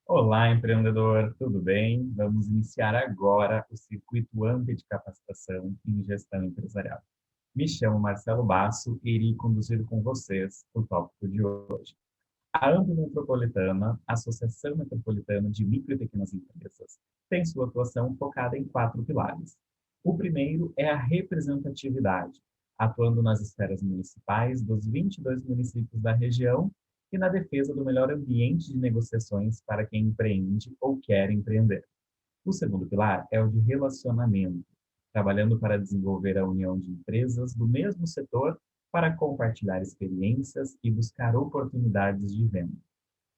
Olá, empreendedor, tudo bem? Vamos iniciar agora o Circuito AMP de Capacitação em Gestão Empresarial. Me chamo Marcelo Basso e irei conduzir com vocês o tópico de hoje. A AMP Metropolitana, Associação Metropolitana de Micro e Pequenas Empresas, tem sua atuação focada em quatro pilares. O primeiro é a representatividade, atuando nas esferas municipais dos 22 municípios da região e na defesa do melhor ambiente de negociações para quem empreende ou quer empreender. O segundo pilar é o de relacionamento, trabalhando para desenvolver a união de empresas do mesmo setor para compartilhar experiências e buscar oportunidades de venda.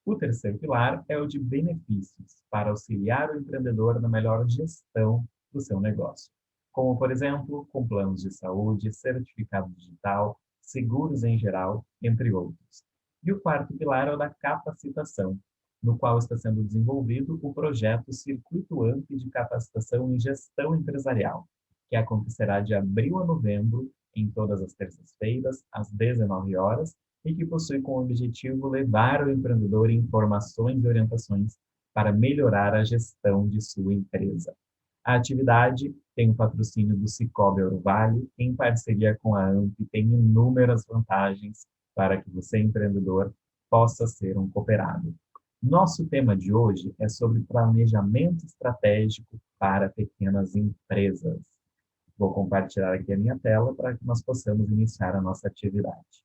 O terceiro pilar é o de benefícios, para auxiliar o empreendedor na melhor gestão do seu negócio, como, por exemplo, com planos de saúde, certificado digital, seguros em geral, entre outros. E o quarto pilar é o da capacitação, no qual está sendo desenvolvido o projeto Circuito AMP de Capacitação em Gestão Empresarial, que acontecerá de abril a novembro, em todas as terças-feiras, às 19 horas, e que possui como objetivo levar o empreendedor informações e orientações para melhorar a gestão de sua empresa. A atividade tem o patrocínio do Sicoob Ouro Vale, em parceria com a AMP, tem inúmeras vantagens para que você, empreendedor, possa ser um cooperado. Nosso tema de hoje é sobre planejamento estratégico para pequenas empresas. Vou compartilhar aqui a minha tela para que nós possamos iniciar a nossa atividade.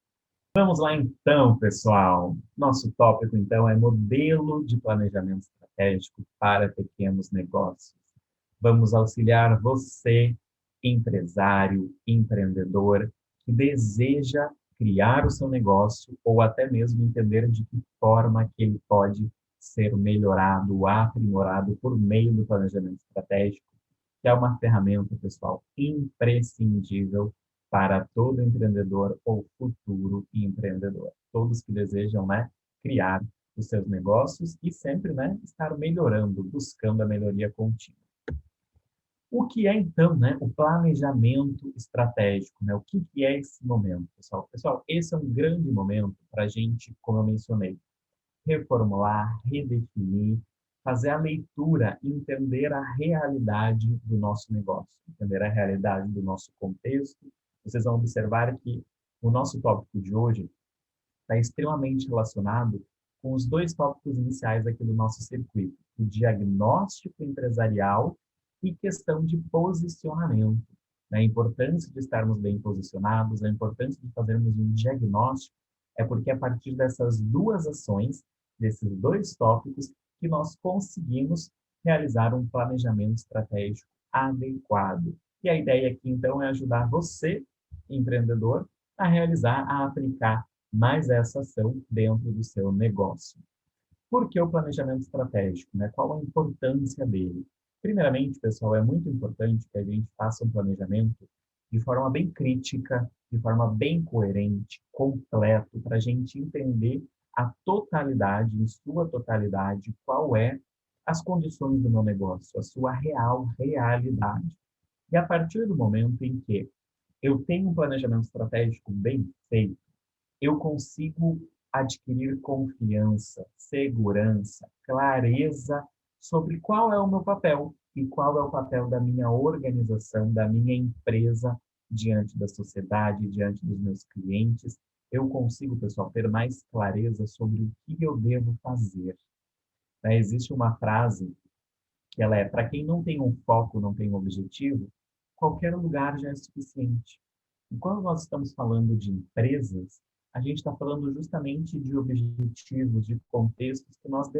Vamos lá então, pessoal. Nosso tópico então é modelo de planejamento estratégico para pequenos negócios. Vamos auxiliar você, empresário, empreendedor, que deseja criar o seu negócio ou até mesmo entender de que forma que ele pode ser melhorado, aprimorado por meio do planejamento estratégico, que é uma ferramenta, pessoal, imprescindível para todo empreendedor ou futuro empreendedor. Todos que desejam, né, criar os seus negócios e sempre, né, estar melhorando, buscando a melhoria contínua. O que é, então, né, o planejamento estratégico? Né? O que é esse momento, pessoal? Pessoal, esse é um grande momento para a gente, como eu mencionei, reformular, redefinir, fazer a leitura, entender a realidade do nosso negócio, entender a realidade do nosso contexto. Vocês vão observar que o nosso tópico de hoje está extremamente relacionado com os dois tópicos iniciais aqui do nosso circuito, o diagnóstico empresarial e questão de posicionamento. Né? A importância de estarmos bem posicionados, a importância de fazermos um diagnóstico, é porque a partir dessas duas ações, desses dois tópicos, que nós conseguimos realizar um planejamento estratégico adequado. E a ideia aqui, então, é ajudar você, empreendedor, a realizar, a aplicar mais essa ação dentro do seu negócio. Por que o planejamento estratégico? Né? Qual a importância dele? Primeiramente, pessoal, é muito importante que a gente faça um planejamento de forma bem crítica, de forma bem coerente, completo, para a gente entender a totalidade, em sua totalidade, qual é as condições do meu negócio, a sua real realidade. E a partir do momento em que eu tenho um planejamento estratégico bem feito, eu consigo adquirir confiança, segurança, clareza sobre qual é o meu papel e qual é o papel da minha organização, da minha empresa diante da sociedade, diante dos meus clientes. Eu consigo, pessoal, ter mais clareza sobre o que eu devo fazer. Né? Existe uma frase que ela é, para quem não tem um foco, não tem um objetivo, qualquer lugar já é suficiente. E quando nós estamos falando de empresas, a gente está falando justamente de objetivos, de contextos que nós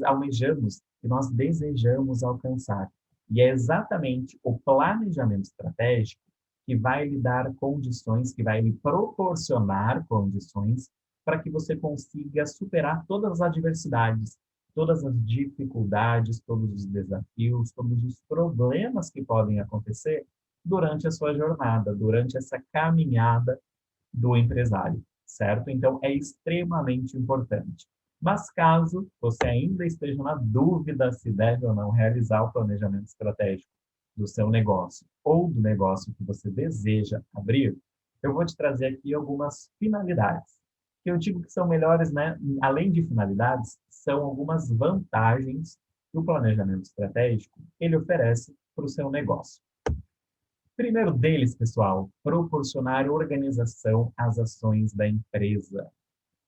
almejamos, que nós desejamos alcançar. E é exatamente o planejamento estratégico que vai lhe dar condições, que vai lhe proporcionar condições para que você consiga superar todas as adversidades, todas as dificuldades, todos os desafios, todos os problemas que podem acontecer durante a sua jornada, durante essa caminhada do empresário, certo? Então, é extremamente importante. Mas caso você ainda esteja na dúvida se deve ou não realizar o planejamento estratégico do seu negócio ou do negócio que você deseja abrir, eu vou te trazer aqui algumas finalidades. Que eu digo que são melhores, né? Além de finalidades, são algumas vantagens que o planejamento estratégico ele oferece para o seu negócio. Primeiro deles, pessoal, proporcionar organização às ações da empresa.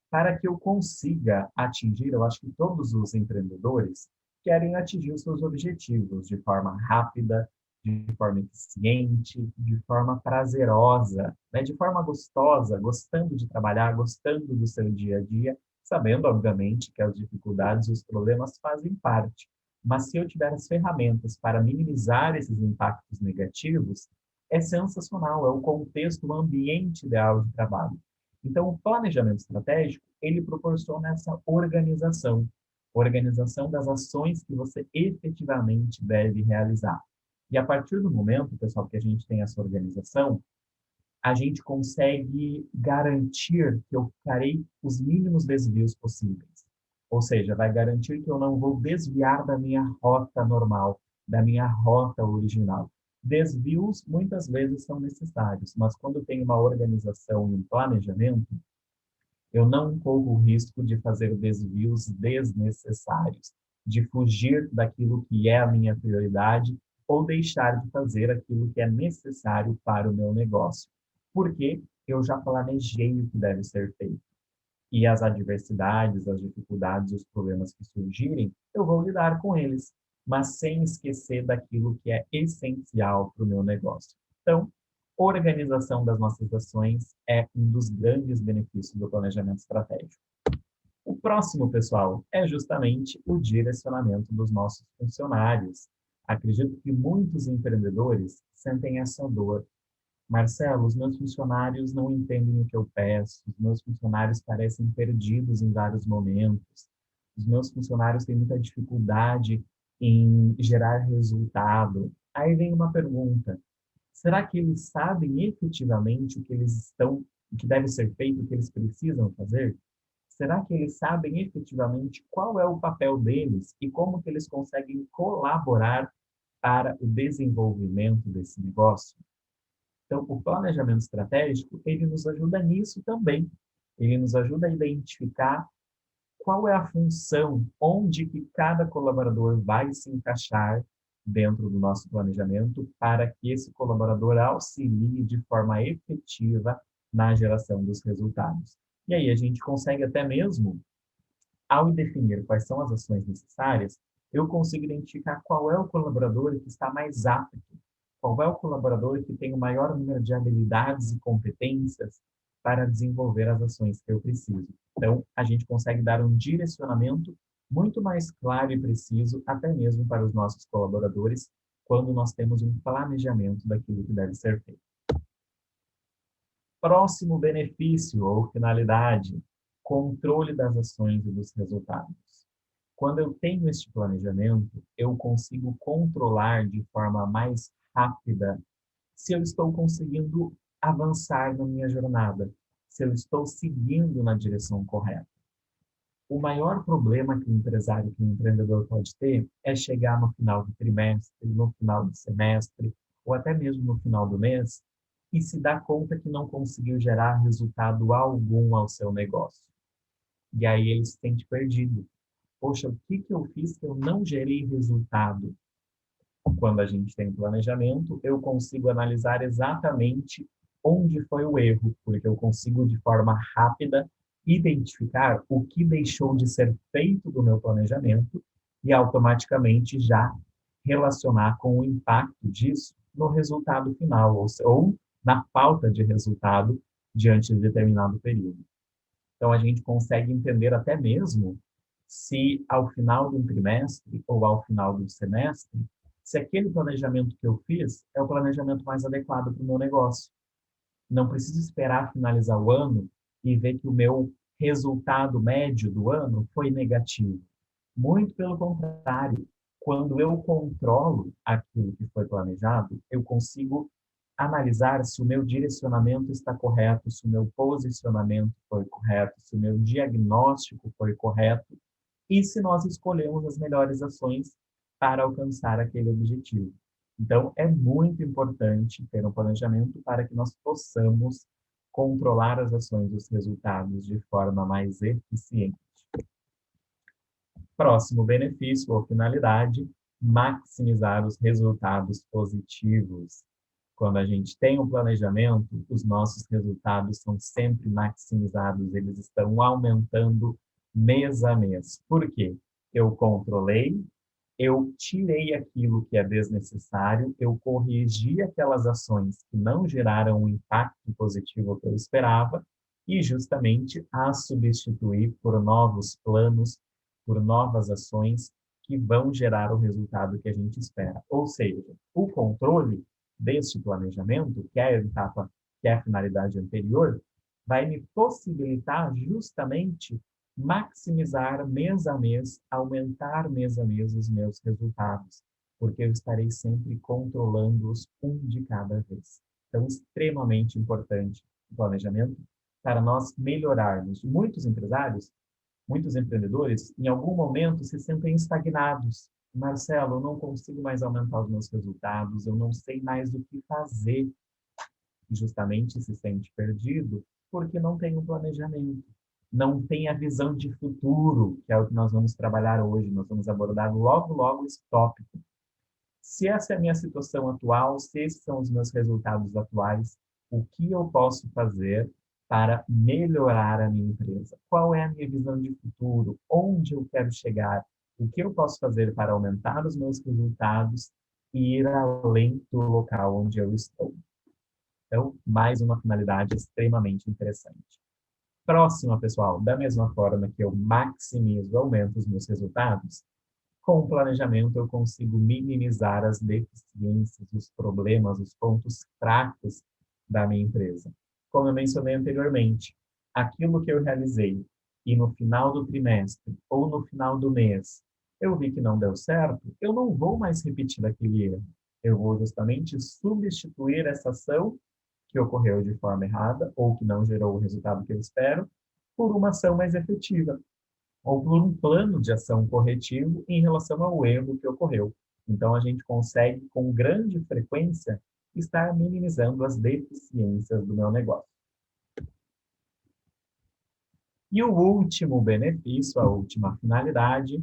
Para que eu consiga atingir, eu acho que todos os empreendedores querem atingir os seus objetivos de forma rápida, de forma eficiente, de forma prazerosa, né? De forma gostosa, gostando de trabalhar, gostando do seu dia a dia, sabendo, obviamente, que as dificuldades e os problemas fazem parte. Mas se eu tiver as ferramentas para minimizar esses impactos negativos, é sensacional, é o contexto, o ambiente ideal de trabalho. Então, o planejamento estratégico, ele proporciona essa organização das ações que você efetivamente deve realizar. E a partir do momento, pessoal, que a gente tem essa organização, a gente consegue garantir que eu farei os mínimos desvios possíveis. Ou seja, vai garantir que eu não vou desviar da minha rota normal, da minha rota original. Desvios muitas vezes são necessários, mas quando tem uma organização e um planejamento, eu não corro o risco de fazer desvios desnecessários, de fugir daquilo que é a minha prioridade ou deixar de fazer aquilo que é necessário para o meu negócio. Porque eu já planejei o que deve ser feito. E as adversidades, as dificuldades, os problemas que surgirem, eu vou lidar com eles, mas sem esquecer daquilo que é essencial para o meu negócio. Então, organização das nossas ações é um dos grandes benefícios do planejamento estratégico. O próximo, pessoal, é justamente o direcionamento dos nossos funcionários. Acredito que muitos empreendedores sentem essa dor. Marcelo, os meus funcionários não entendem o que eu peço, os meus funcionários parecem perdidos em vários momentos, os meus funcionários têm muita dificuldade em gerar resultado. Aí vem uma pergunta: será que eles sabem efetivamente o que eles estão, o que deve ser feito, o que eles precisam fazer? Será que eles sabem efetivamente qual é o papel deles e como que eles conseguem colaborar para o desenvolvimento desse negócio? Então, o planejamento estratégico, ele nos ajuda nisso também. Ele nos ajuda a identificar qual é a função, onde que cada colaborador vai se encaixar dentro do nosso planejamento para que esse colaborador auxilie de forma efetiva na geração dos resultados. E aí a gente consegue até mesmo, ao definir quais são as ações necessárias, eu consigo identificar qual é o colaborador que está mais apto, qual é o colaborador que tem o maior número de habilidades e competências para desenvolver as ações que eu preciso. Então, a gente consegue dar um direcionamento muito mais claro e preciso, até mesmo para os nossos colaboradores, quando nós temos um planejamento daquilo que deve ser feito. Próximo benefício ou finalidade: controle das ações e dos resultados. Quando eu tenho este planejamento, eu consigo controlar de forma mais rápida se eu estou conseguindo avançar na minha jornada, se eu estou seguindo na direção correta. O maior problema que o empresário, que o empreendedor pode ter é chegar no final do trimestre, no final do semestre, ou até mesmo no final do mês, e se dar conta que não conseguiu gerar resultado algum ao seu negócio. E aí ele se sente perdido. Poxa, o que que eu fiz que eu não gerei resultado? Quando a gente tem planejamento, eu consigo analisar exatamente onde foi o erro, porque eu consigo, de forma rápida, identificar o que deixou de ser feito do meu planejamento e automaticamente já relacionar com o impacto disso no resultado final, ou na falta de resultado diante de determinado período. Então, a gente consegue entender até mesmo se ao final de um trimestre ou ao final do semestre, se aquele planejamento que eu fiz é o planejamento mais adequado para o meu negócio. Não preciso esperar finalizar o ano e ver que o meu resultado médio do ano foi negativo. Muito pelo contrário, quando eu controlo aquilo que foi planejado, eu consigo analisar se o meu direcionamento está correto, se o meu posicionamento foi correto, se o meu diagnóstico foi correto e se nós escolhemos as melhores ações para alcançar aquele objetivo. Então, é muito importante ter um planejamento para que nós possamos controlar as ações e os resultados de forma mais eficiente. Próximo benefício ou finalidade, maximizar os resultados positivos. Quando a gente tem um planejamento, os nossos resultados são sempre maximizados, eles estão aumentando mês a mês. Por quê? Eu controlei, eu tirei aquilo que é desnecessário, eu corrigi aquelas ações que não geraram o impacto positivo que eu esperava e justamente as substituí por novos planos, por novas ações que vão gerar o resultado que a gente espera. Ou seja, o controle deste planejamento, que é a etapa, que é a finalidade anterior, vai me possibilitar justamente maximizar mês a mês, aumentar mês a mês os meus resultados, porque eu estarei sempre controlando-os um de cada vez. Então, extremamente importante o planejamento para nós melhorarmos. Muitos empresários, muitos empreendedores, em algum momento se sentem estagnados. Marcelo, eu não consigo mais aumentar os meus resultados, eu não sei mais o que fazer. E justamente se sente perdido porque não tem um planejamento, não tem a visão de futuro, que é o que nós vamos trabalhar hoje. Nós vamos abordar logo, logo esse tópico. Se essa é a minha situação atual, se esses são os meus resultados atuais, o que eu posso fazer para melhorar a minha empresa? Qual é a minha visão de futuro? Onde eu quero chegar? O que eu posso fazer para aumentar os meus resultados e ir além do local onde eu estou? Então, mais uma finalidade extremamente interessante. Próxima, pessoal, da mesma forma que eu maximizo, aumento os meus resultados, com o planejamento eu consigo minimizar as deficiências, os problemas, os pontos fracos da minha empresa. Como eu mencionei anteriormente, aquilo que eu realizei e no final do trimestre ou no final do mês eu vi que não deu certo, eu não vou mais repetir aquele erro. Eu vou justamente substituir essa ação que ocorreu de forma errada ou que não gerou o resultado que eu espero por uma ação mais efetiva ou por um plano de ação corretivo em relação ao erro que ocorreu. Então, a gente consegue, com grande frequência, estar minimizando as deficiências do meu negócio. E o último benefício, a última finalidade,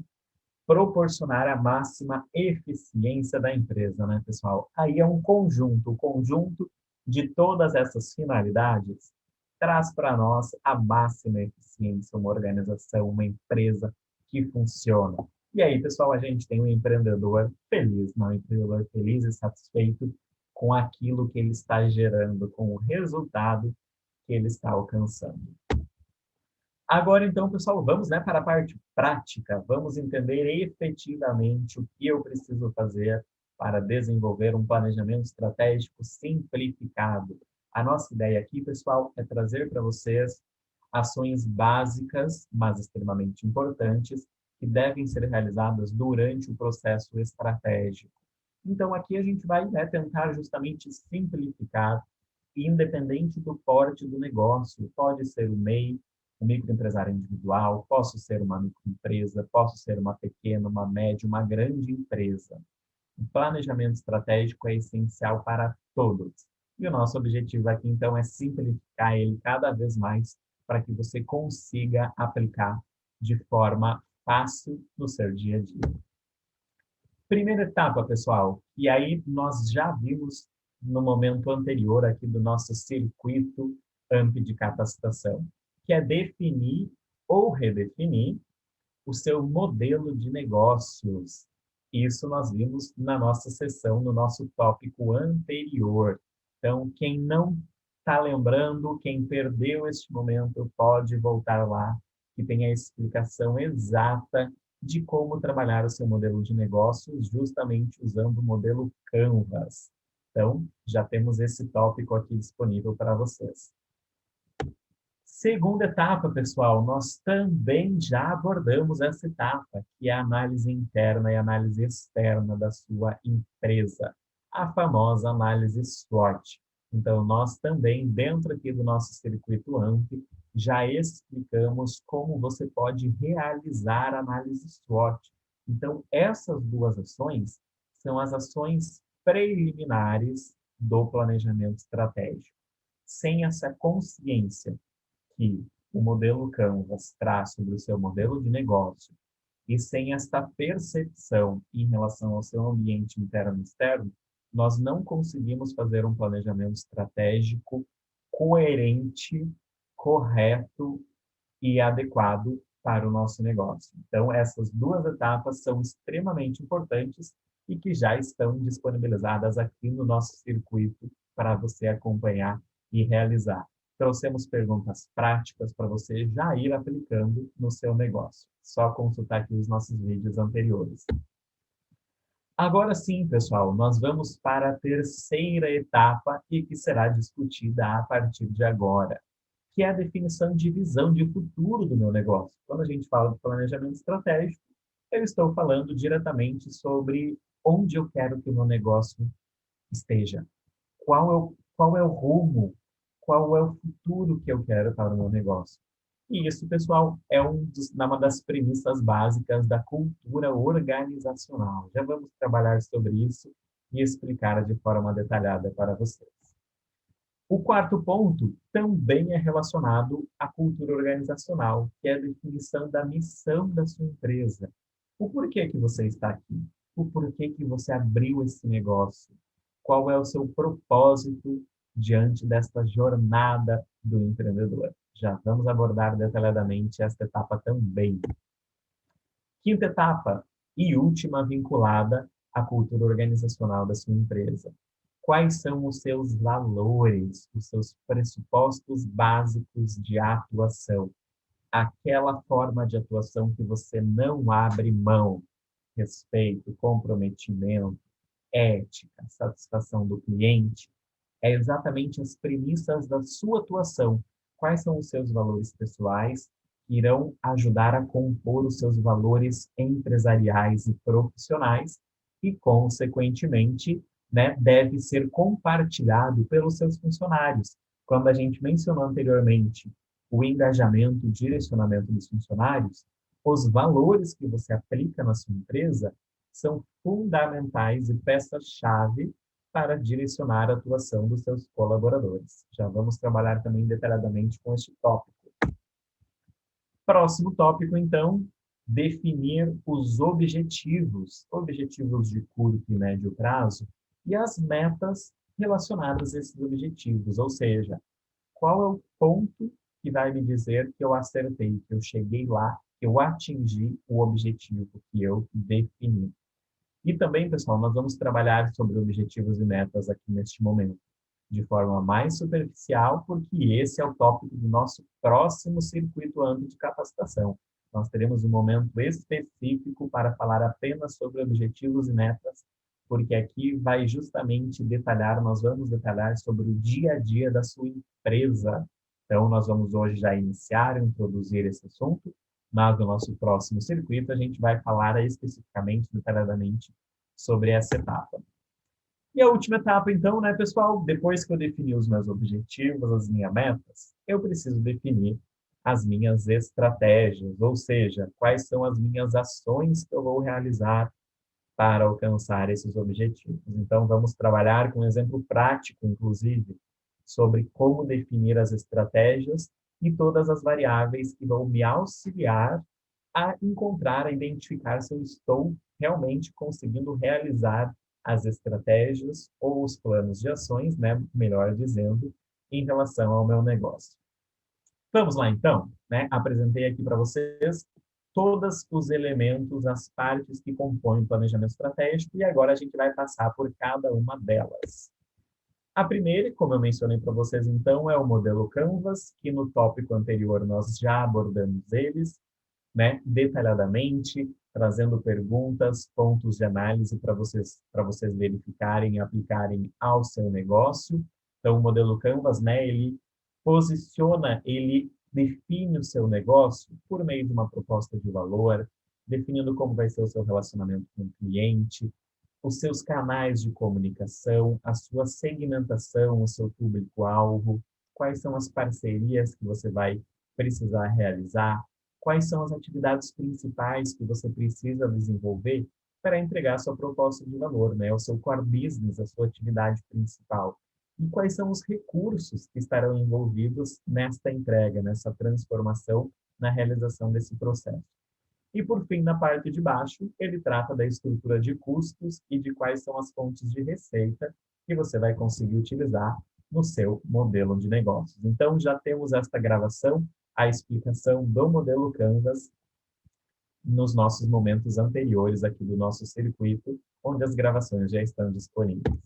proporcionar a máxima eficiência da empresa, né, pessoal? Aí é um conjunto, o conjunto de todas essas finalidades traz para nós a máxima eficiência, uma organização, uma empresa que funciona. E aí, pessoal, a gente tem um empreendedor feliz, não? Um empreendedor feliz e satisfeito com aquilo que ele está gerando, com o resultado que ele está alcançando. Agora, então, pessoal, vamos, né, para a parte prática. Vamos entender efetivamente o que eu preciso fazer para desenvolver um planejamento estratégico simplificado. A nossa ideia aqui, pessoal, é trazer para vocês ações básicas, mas extremamente importantes, que devem ser realizadas durante o processo estratégico. Então, aqui a gente vai, né, tentar justamente simplificar, independente do porte do negócio. Pode ser o MEI, o microempresário individual, posso ser uma microempresa, posso ser uma pequena, uma média, uma grande empresa. O planejamento estratégico é essencial para todos. E o nosso objetivo aqui, então, é simplificar ele cada vez mais para que você consiga aplicar de forma fácil no seu dia a dia. Primeira etapa, pessoal, e aí nós já vimos no momento anterior aqui do nosso circuito AMP de capacitação, que é definir ou redefinir o seu modelo de negócios. Isso nós vimos na nossa sessão, no nosso tópico anterior. Então, quem não está lembrando, quem perdeu este momento, pode voltar lá, que tem a explicação exata de como trabalhar o seu modelo de negócios, justamente usando o modelo Canvas. Então, já temos esse tópico aqui disponível para vocês. Segunda etapa, pessoal, nós também já abordamos essa etapa, que é a análise interna e análise externa da sua empresa, a famosa análise SWOT. Então, nós também, dentro aqui do nosso circuito AMP, já explicamos como você pode realizar a análise SWOT. Então, essas duas ações são as ações preliminares do planejamento estratégico. Sem essa consciência que o modelo Canvas traz sobre o seu modelo de negócio E sem esta percepção em relação ao seu ambiente interno e externo, nós não conseguimos fazer um planejamento estratégico coerente, correto e adequado para o nosso negócio. Então, essas duas etapas são extremamente importantes e que já estão disponibilizadas aqui no nosso circuito para você acompanhar e realizar. Trouxemos perguntas práticas para você já ir aplicando no seu negócio. Só consultar aqui os nossos vídeos anteriores. Agora sim, pessoal, nós vamos para a terceira etapa e que será discutida a partir de agora, que é a definição de visão de futuro do meu negócio. Quando a gente fala de planejamento estratégico, eu estou falando diretamente sobre onde eu quero que o meu negócio esteja. Qual é o rumo, qual é o futuro que eu quero para o meu negócio. E isso, pessoal, é uma das premissas básicas da cultura organizacional. Já vamos trabalhar sobre isso e explicar de forma detalhada para vocês. O quarto ponto também é relacionado à cultura organizacional, que é a definição da missão da sua empresa. O porquê que você está aqui? O porquê que você abriu esse negócio? Qual é o seu propósito diante desta jornada do empreendedor? Já vamos abordar detalhadamente esta etapa também. Quinta etapa e última vinculada à cultura organizacional da sua empresa. Quais são os seus valores, os seus pressupostos básicos de atuação? Aquela forma de atuação que você não abre mão. Respeito, comprometimento, ética, satisfação do cliente. É exatamente as premissas da sua atuação. Quais são os seus valores pessoais que irão ajudar a compor os seus valores empresariais e profissionais e, consequentemente, né, deve ser compartilhado pelos seus funcionários. Quando a gente mencionou anteriormente o engajamento, o direcionamento dos funcionários, os valores que você aplica na sua empresa são fundamentais e peças-chave para direcionar a atuação dos seus colaboradores. Já vamos trabalhar também detalhadamente com este tópico. Próximo tópico, então, definir os objetivos de curto e médio prazo e as metas relacionadas a esses objetivos, ou seja, qual é o ponto que vai me dizer que eu acertei, que eu cheguei lá, que eu atingi o objetivo que eu defini. E também, pessoal, nós vamos trabalhar sobre objetivos e metas aqui neste momento, de forma mais superficial, porque esse é o tópico do nosso próximo circuito amplo de capacitação. Nós teremos um momento específico para falar apenas sobre objetivos e metas, porque aqui vai justamente nós vamos detalhar sobre o dia a dia da sua empresa. Então, nós vamos hoje já iniciar, introduzir esse assunto, mas no nosso próximo circuito a gente vai falar especificamente, detalhadamente, sobre essa etapa. E a última etapa, então, né, pessoal? Depois que eu defini os meus objetivos, as minhas metas, eu preciso definir as minhas estratégias, ou seja, quais são as minhas ações que eu vou realizar para alcançar esses objetivos. Então, vamos trabalhar com um exemplo prático, inclusive, sobre como definir as estratégias e todas as variáveis que vão me auxiliar a encontrar, a identificar se eu estou realmente conseguindo realizar as estratégias ou os planos de ações, né, melhor dizendo, em relação ao meu negócio. Vamos lá, então, né? Apresentei aqui para vocês todos os elementos, as partes que compõem o planejamento estratégico e agora a gente vai passar por cada uma delas. A primeira, como eu mencionei para vocês, então, é o modelo Canvas, que no tópico anterior nós já abordamos eles, né, detalhadamente, trazendo perguntas, pontos de análise para vocês verificarem e aplicarem ao seu negócio. Então, o modelo Canvas, né, ele define o seu negócio por meio de uma proposta de valor, definindo como vai ser o seu relacionamento com o cliente, os seus canais de comunicação, a sua segmentação, o seu público-alvo, quais são as parcerias que você vai precisar realizar, quais são as atividades principais que você precisa desenvolver para entregar a sua proposta de valor, né? O seu core business, a sua atividade principal. E quais são os recursos que estarão envolvidos nesta entrega, nessa transformação, na realização desse processo. E, por fim, na parte de baixo, ele trata da estrutura de custos e de quais são as fontes de receita que você vai conseguir utilizar no seu modelo de negócios. Então, já temos esta gravação, a explicação do modelo Canvas nos nossos momentos anteriores aqui do nosso circuito, onde as gravações já estão disponíveis.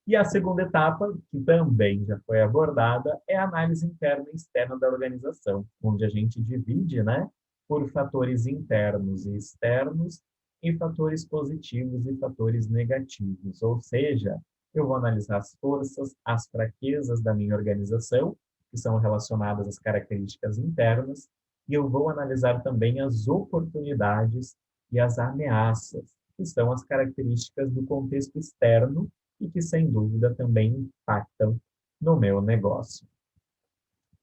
E a segunda etapa, que também já foi abordada, é a análise interna e externa da organização, onde a gente divide, né, por fatores internos e externos e fatores positivos e fatores negativos. Ou seja, eu vou analisar as forças, as fraquezas da minha organização, que são relacionadas às características internas, e eu vou analisar também as oportunidades e as ameaças, que são as características do contexto externo e que, sem dúvida, também impactam no meu negócio.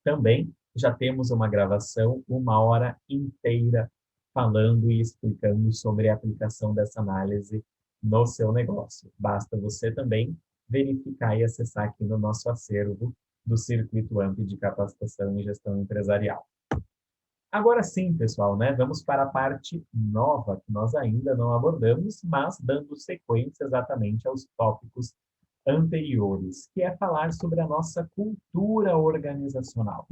Também já temos uma gravação, 1 hora inteira, falando e explicando sobre a aplicação dessa análise no seu negócio. Basta você também verificar e acessar aqui no nosso acervo do Circuito AMP de Capacitação e Gestão Empresarial. Agora sim, pessoal, né? Vamos para a parte nova, que nós ainda não abordamos, mas dando sequência exatamente aos tópicos anteriores, que é falar sobre a nossa cultura organizacional.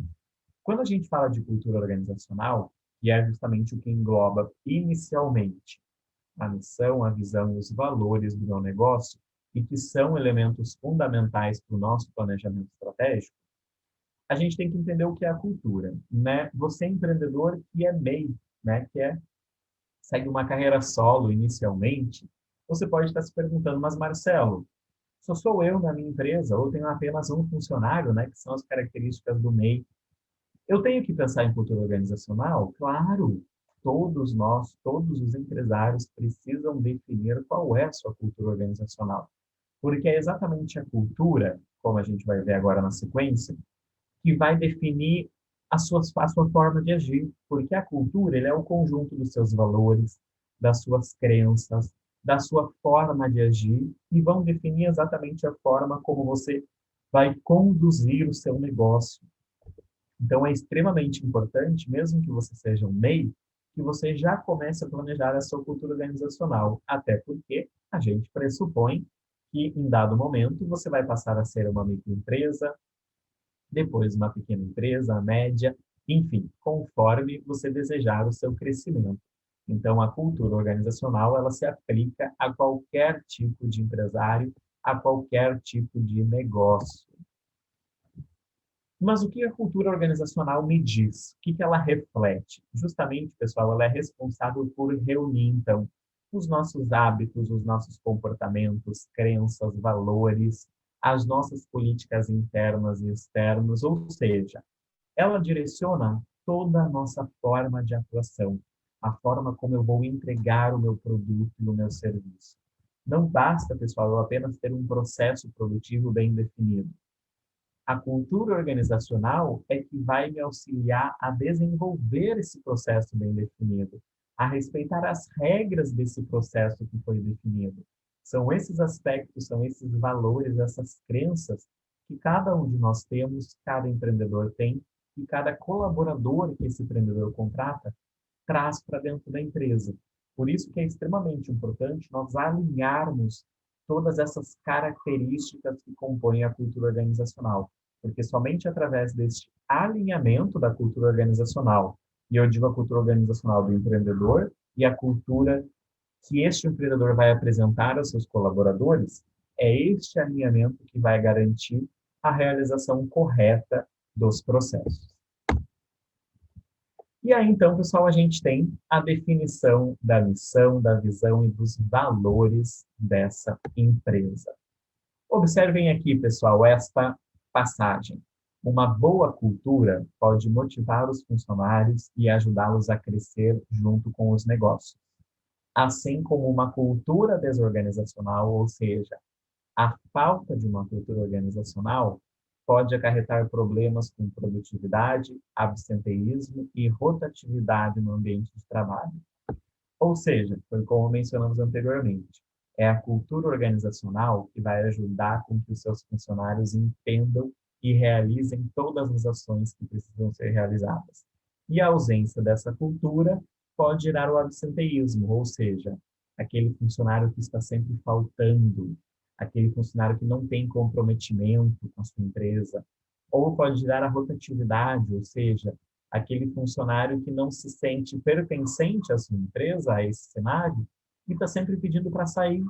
Quando a gente fala de cultura organizacional, que é justamente o que engloba inicialmente a missão, a visão e os valores do meu negócio, e que são elementos fundamentais para o nosso planejamento estratégico, a gente tem que entender o que é a cultura, né? Você é empreendedor que é MEI, né? Segue uma carreira solo inicialmente, você pode estar se perguntando, mas Marcelo, só sou eu na minha empresa, ou tenho apenas um funcionário, né? Que são as características do MEI. Eu tenho que pensar em cultura organizacional? Claro, todos nós, todos os empresários precisam definir qual é a sua cultura organizacional, porque é exatamente a cultura, como a gente vai ver agora na sequência, que vai definir a sua forma de agir, porque a cultura ele é o conjunto dos seus valores, das suas crenças, da sua forma de agir, e vão definir exatamente a forma como você vai conduzir o seu negócio. Então, é extremamente importante, mesmo que você seja um MEI, que você já comece a planejar a sua cultura organizacional, até porque a gente pressupõe que, em dado momento, você vai passar a ser uma microempresa, depois uma pequena empresa, a média, enfim, conforme você desejar o seu crescimento. Então, a cultura organizacional, ela se aplica a qualquer tipo de empresário, a qualquer tipo de negócio. Mas o que a cultura organizacional me diz? O que ela reflete? Justamente, pessoal, ela é responsável por reunir, então, os nossos hábitos, os nossos comportamentos, crenças, valores, as nossas políticas internas e externas, ou seja, ela direciona toda a nossa forma de atuação, a forma como eu vou entregar o meu produto e o meu serviço. Não basta, pessoal, eu apenas ter um processo produtivo bem definido. A cultura organizacional é que vai me auxiliar a desenvolver esse processo bem definido, a respeitar as regras desse processo que foi definido. São esses aspectos, são esses valores, essas crenças que cada um de nós temos, cada empreendedor tem, e cada colaborador que esse empreendedor contrata traz para dentro da empresa. Por isso que é extremamente importante nós alinharmos todas essas características que compõem a cultura organizacional, porque somente através deste alinhamento da cultura organizacional, e eu digo a cultura organizacional do empreendedor e a cultura que este empreendedor vai apresentar aos seus colaboradores, é este alinhamento que vai garantir a realização correta dos processos. E aí, então, pessoal, a gente tem a definição da missão, da visão e dos valores dessa empresa. Observem aqui, pessoal, esta passagem. Uma boa cultura pode motivar os funcionários e ajudá-los a crescer junto com os negócios. Assim como uma cultura desorganizacional, ou seja, a falta de uma cultura organizacional, pode acarretar problemas com produtividade, absenteísmo e rotatividade no ambiente de trabalho. Ou seja, foi como mencionamos anteriormente, é a cultura organizacional que vai ajudar com que os seus funcionários entendam e realizem todas as ações que precisam ser realizadas. E a ausência dessa cultura pode gerar o absenteísmo, ou seja, aquele funcionário que está sempre faltando, aquele funcionário que não tem comprometimento com a sua empresa, ou pode gerar a rotatividade, ou seja, aquele funcionário que não se sente pertencente à sua empresa, a esse cenário, e está sempre pedindo para sair.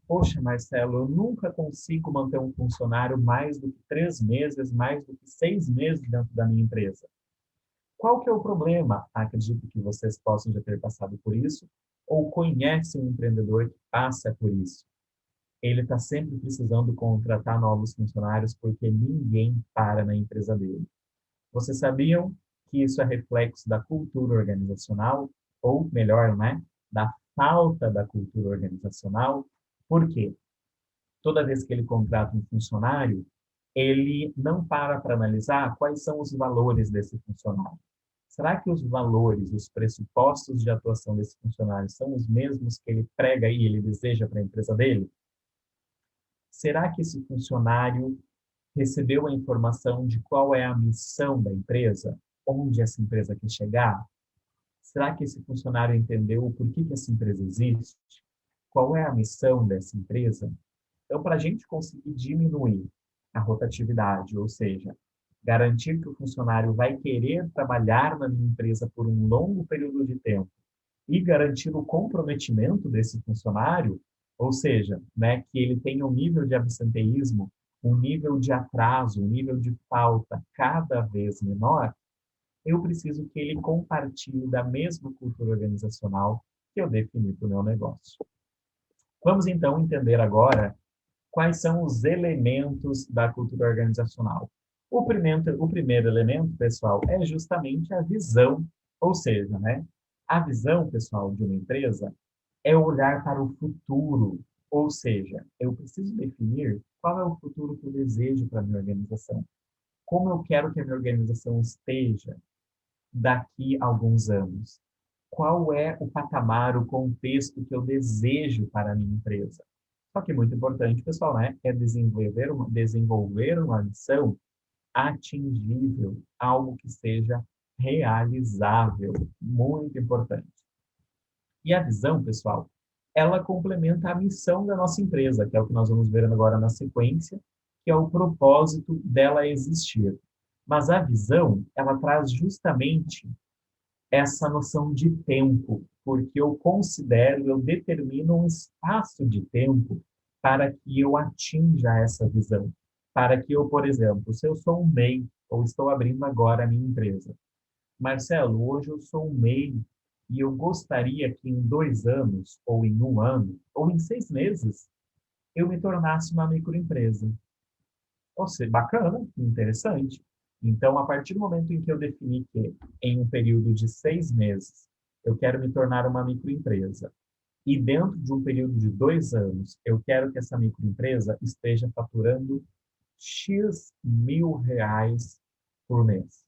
Poxa, Marcelo, eu nunca consigo manter um funcionário mais do que 3 meses, mais do que 6 meses dentro da minha empresa. Qual que é o problema? Acredito que vocês possam já ter passado por isso, ou conhecem um empreendedor que passa por isso. Ele está sempre precisando contratar novos funcionários porque ninguém para na empresa dele. Vocês sabiam que isso é reflexo da cultura organizacional, ou melhor, né, da falta da cultura organizacional? Por quê? Toda vez que ele contrata um funcionário, ele não para analisar quais são os valores desse funcionário. Será que os valores, os pressupostos de atuação desse funcionário são os mesmos que ele prega e ele deseja para a empresa dele? Será que esse funcionário recebeu a informação de qual é a missão da empresa? Onde essa empresa quer chegar? Será que esse funcionário entendeu o porquê que essa empresa existe? Qual é a missão dessa empresa? Então, para a gente conseguir diminuir a rotatividade, ou seja, garantir que o funcionário vai querer trabalhar na minha empresa por um longo período de tempo e garantir o comprometimento desse funcionário, ou seja, né, que ele tenha um nível de absenteísmo, um nível de atraso, um nível de falta cada vez menor, eu preciso que ele compartilhe da mesma cultura organizacional que eu defini para o meu negócio. Vamos então entender agora quais são os elementos da cultura organizacional. O primeiro elemento, pessoal, é justamente a visão, ou seja, né, a visão, pessoal, de uma empresa é olhar para o futuro, ou seja, eu preciso definir qual é o futuro que eu desejo para a minha organização. Como eu quero que a minha organização esteja daqui a alguns anos? Qual é o patamar, o contexto que eu desejo para a minha empresa? Só que muito importante, pessoal, né, é desenvolver uma missão atingível, algo que seja realizável, muito importante. E a visão, pessoal, ela complementa a missão da nossa empresa, que é o que nós vamos ver agora na sequência, que é o propósito dela existir. Mas a visão, ela traz justamente essa noção de tempo, porque eu considero, eu determino um espaço de tempo para que eu atinja essa visão. Para que eu, por exemplo, se eu sou um MEI, ou estou abrindo agora a minha empresa, Marcelo, hoje eu sou um MEI e eu gostaria que em 2 anos, ou em um ano, ou em 6 meses, eu me tornasse uma microempresa. Ou seja, bacana, interessante. Então, a partir do momento em que eu defini que, em um período de 6 meses, eu quero me tornar uma microempresa, e dentro de um período de 2 anos, eu quero que essa microempresa esteja faturando X mil reais por mês.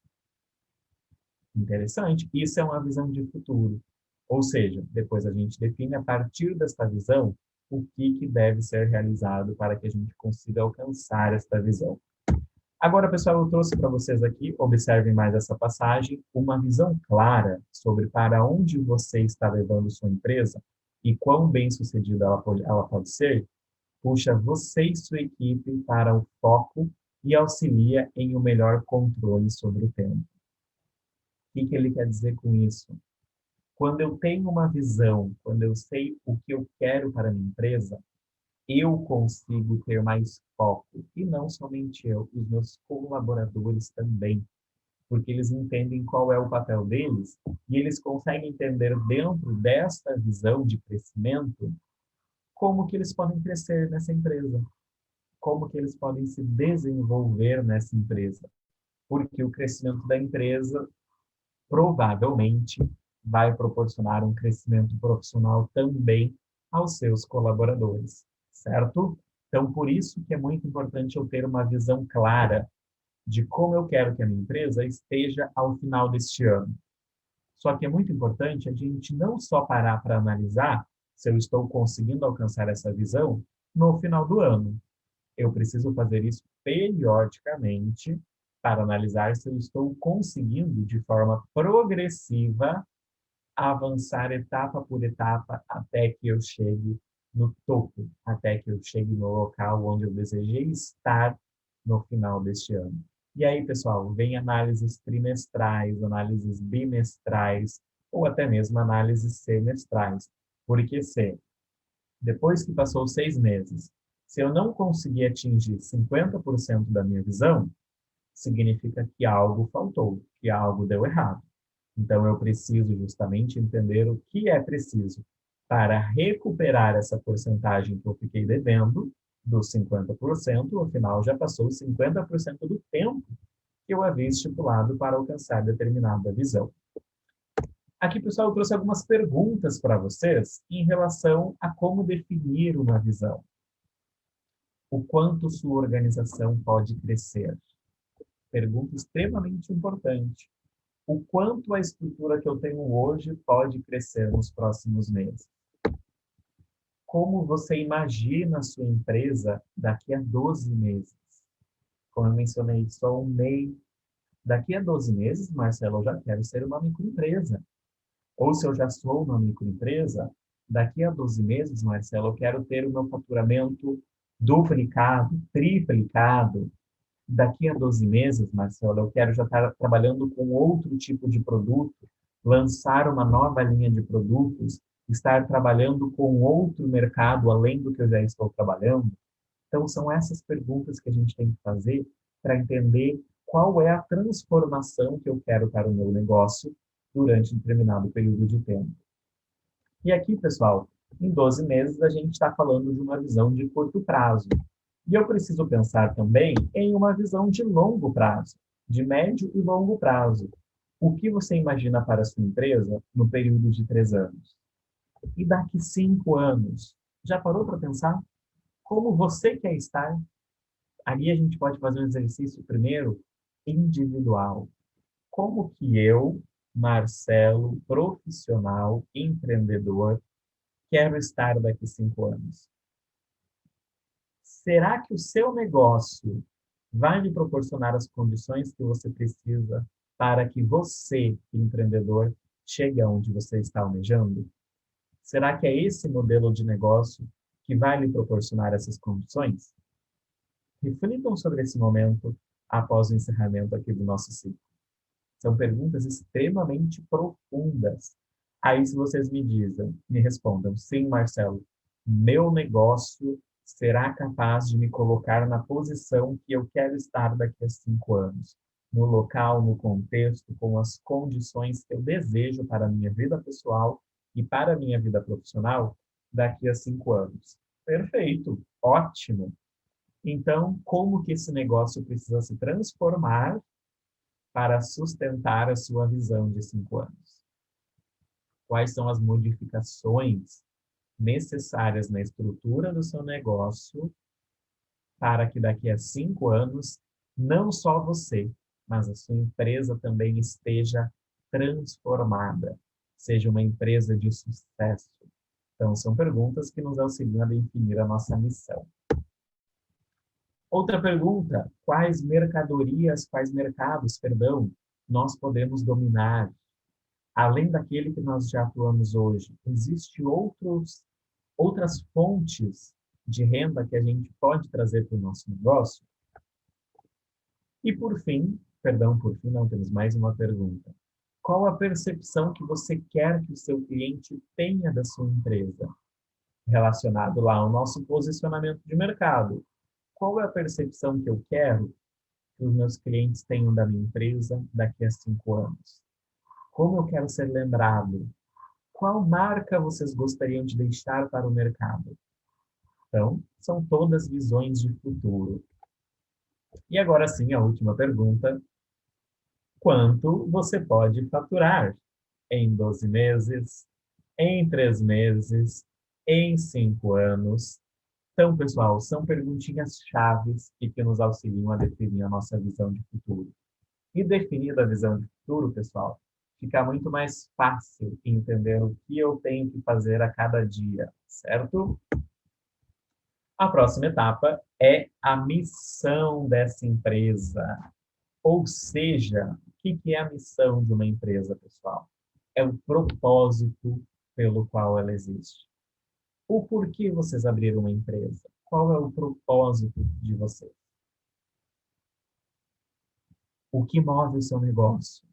Interessante. Isso é uma visão de futuro. Ou seja, depois a gente define a partir desta visão o que deve ser realizado para que a gente consiga alcançar esta visão. Agora, pessoal, eu trouxe para vocês aqui, observem mais essa passagem, uma visão clara sobre para onde você está levando sua empresa e quão bem-sucedida ela pode ser, puxa você e sua equipe para o foco e auxilia em um melhor controle sobre o tempo. O que ele quer dizer com isso? Quando eu tenho uma visão, quando eu sei o que eu quero para a minha empresa, eu consigo ter mais foco. E não somente eu, os meus colaboradores também. Porque eles entendem qual é o papel deles e eles conseguem entender dentro desta visão de crescimento como que eles podem crescer nessa empresa, como que eles podem se desenvolver nessa empresa. Porque o crescimento da empresa provavelmente vai proporcionar um crescimento profissional também aos seus colaboradores, certo? Então, por isso que é muito importante eu ter uma visão clara de como eu quero que a minha empresa esteja ao final deste ano. Só que é muito importante a gente não só parar para analisar se eu estou conseguindo alcançar essa visão no final do ano. Eu preciso fazer isso periodicamente para analisar se eu estou conseguindo, de forma progressiva, avançar etapa por etapa até que eu chegue no topo, até que eu chegue no local onde eu desejei estar no final deste ano. E aí, pessoal, vem análises trimestrais, análises bimestrais ou até mesmo análises semestrais. Porque se depois que passou 6 meses, se eu não conseguir atingir 50% da minha visão, significa que algo faltou, que algo deu errado. Então, eu preciso justamente entender o que é preciso para recuperar essa porcentagem que eu fiquei devendo dos 50%, afinal, já passou 50% do tempo que eu havia estipulado para alcançar determinada visão. Aqui, pessoal, eu trouxe algumas perguntas para vocês em relação a como definir uma visão. O quanto sua organização pode crescer? Pergunta extremamente importante. O quanto a estrutura que eu tenho hoje pode crescer nos próximos meses? Como você imagina a sua empresa daqui a 12 meses? Como eu mencionei, só um mês. Daqui a 12 meses, Marcelo, eu já quero ser uma microempresa. Ou se eu já sou uma microempresa, daqui a 12 meses, Marcelo, eu quero ter o meu faturamento duplicado, triplicado. Daqui a 12 meses, Marcelo, eu quero já estar trabalhando com outro tipo de produto, lançar uma nova linha de produtos, estar trabalhando com outro mercado além do que eu já estou trabalhando. Então, são essas perguntas que a gente tem que fazer para entender qual é a transformação que eu quero para o meu negócio durante um determinado período de tempo. E aqui, pessoal, em 12 meses, a gente está falando de uma visão de curto prazo. E eu preciso pensar também em uma visão de longo prazo, de médio e longo prazo. O que você imagina para a sua empresa no período de 3 anos? E daqui 5 anos? Já parou para pensar? Como você quer estar? Ali a gente pode fazer um exercício primeiro individual. Como que eu, Marcelo, profissional, empreendedor, quero estar daqui 5 anos? Será que o seu negócio vai lhe proporcionar as condições que você precisa para que você, empreendedor, chegue aonde você está almejando? Será que é esse modelo de negócio que vai lhe proporcionar essas condições? Reflitam sobre esse momento após o encerramento aqui do nosso ciclo. São perguntas extremamente profundas. Aí, se vocês me respondam, sim, Marcelo, meu negócio será capaz de me colocar na posição que eu quero estar daqui a 5 anos, no local, no contexto, com as condições que eu desejo para a minha vida pessoal e para a minha vida profissional daqui a 5 anos. Perfeito, ótimo. Então, como que esse negócio precisa se transformar para sustentar a sua visão de 5 anos? Quais são as modificações necessárias na estrutura do seu negócio para que daqui a 5 anos, não só você, mas a sua empresa também esteja transformada, seja uma empresa de sucesso? Então, são perguntas que nos auxiliam a definir a nossa missão. Outra pergunta: quais mercados, perdão, nós podemos dominar? Além daquele que nós já atuamos hoje, existem outras fontes de renda que a gente pode trazer para o nosso negócio? E por fim, perdão, por fim, não temos mais uma pergunta. Qual a percepção que você quer que o seu cliente tenha da sua empresa? Relacionado lá ao nosso posicionamento de mercado. Qual é a percepção que eu quero que os meus clientes tenham da minha empresa daqui a 5 anos? Como eu quero ser lembrado? Qual marca vocês gostariam de deixar para o mercado? Então, são todas visões de futuro. E agora sim, a última pergunta: quanto você pode faturar em 12 meses, em 3 meses, em 5 anos? Então, pessoal, são perguntinhas chaves e que nos auxiliam a definir a nossa visão de futuro. E definida a visão de futuro, pessoal, fica muito mais fácil entender o que eu tenho que fazer a cada dia, certo? A próxima etapa é a missão dessa empresa. Ou seja, o que é a missão de uma empresa, pessoal? é o propósito pelo qual ela existe. O porquê vocês abriram uma empresa? Qual é o propósito de vocês? O que move o seu negócio?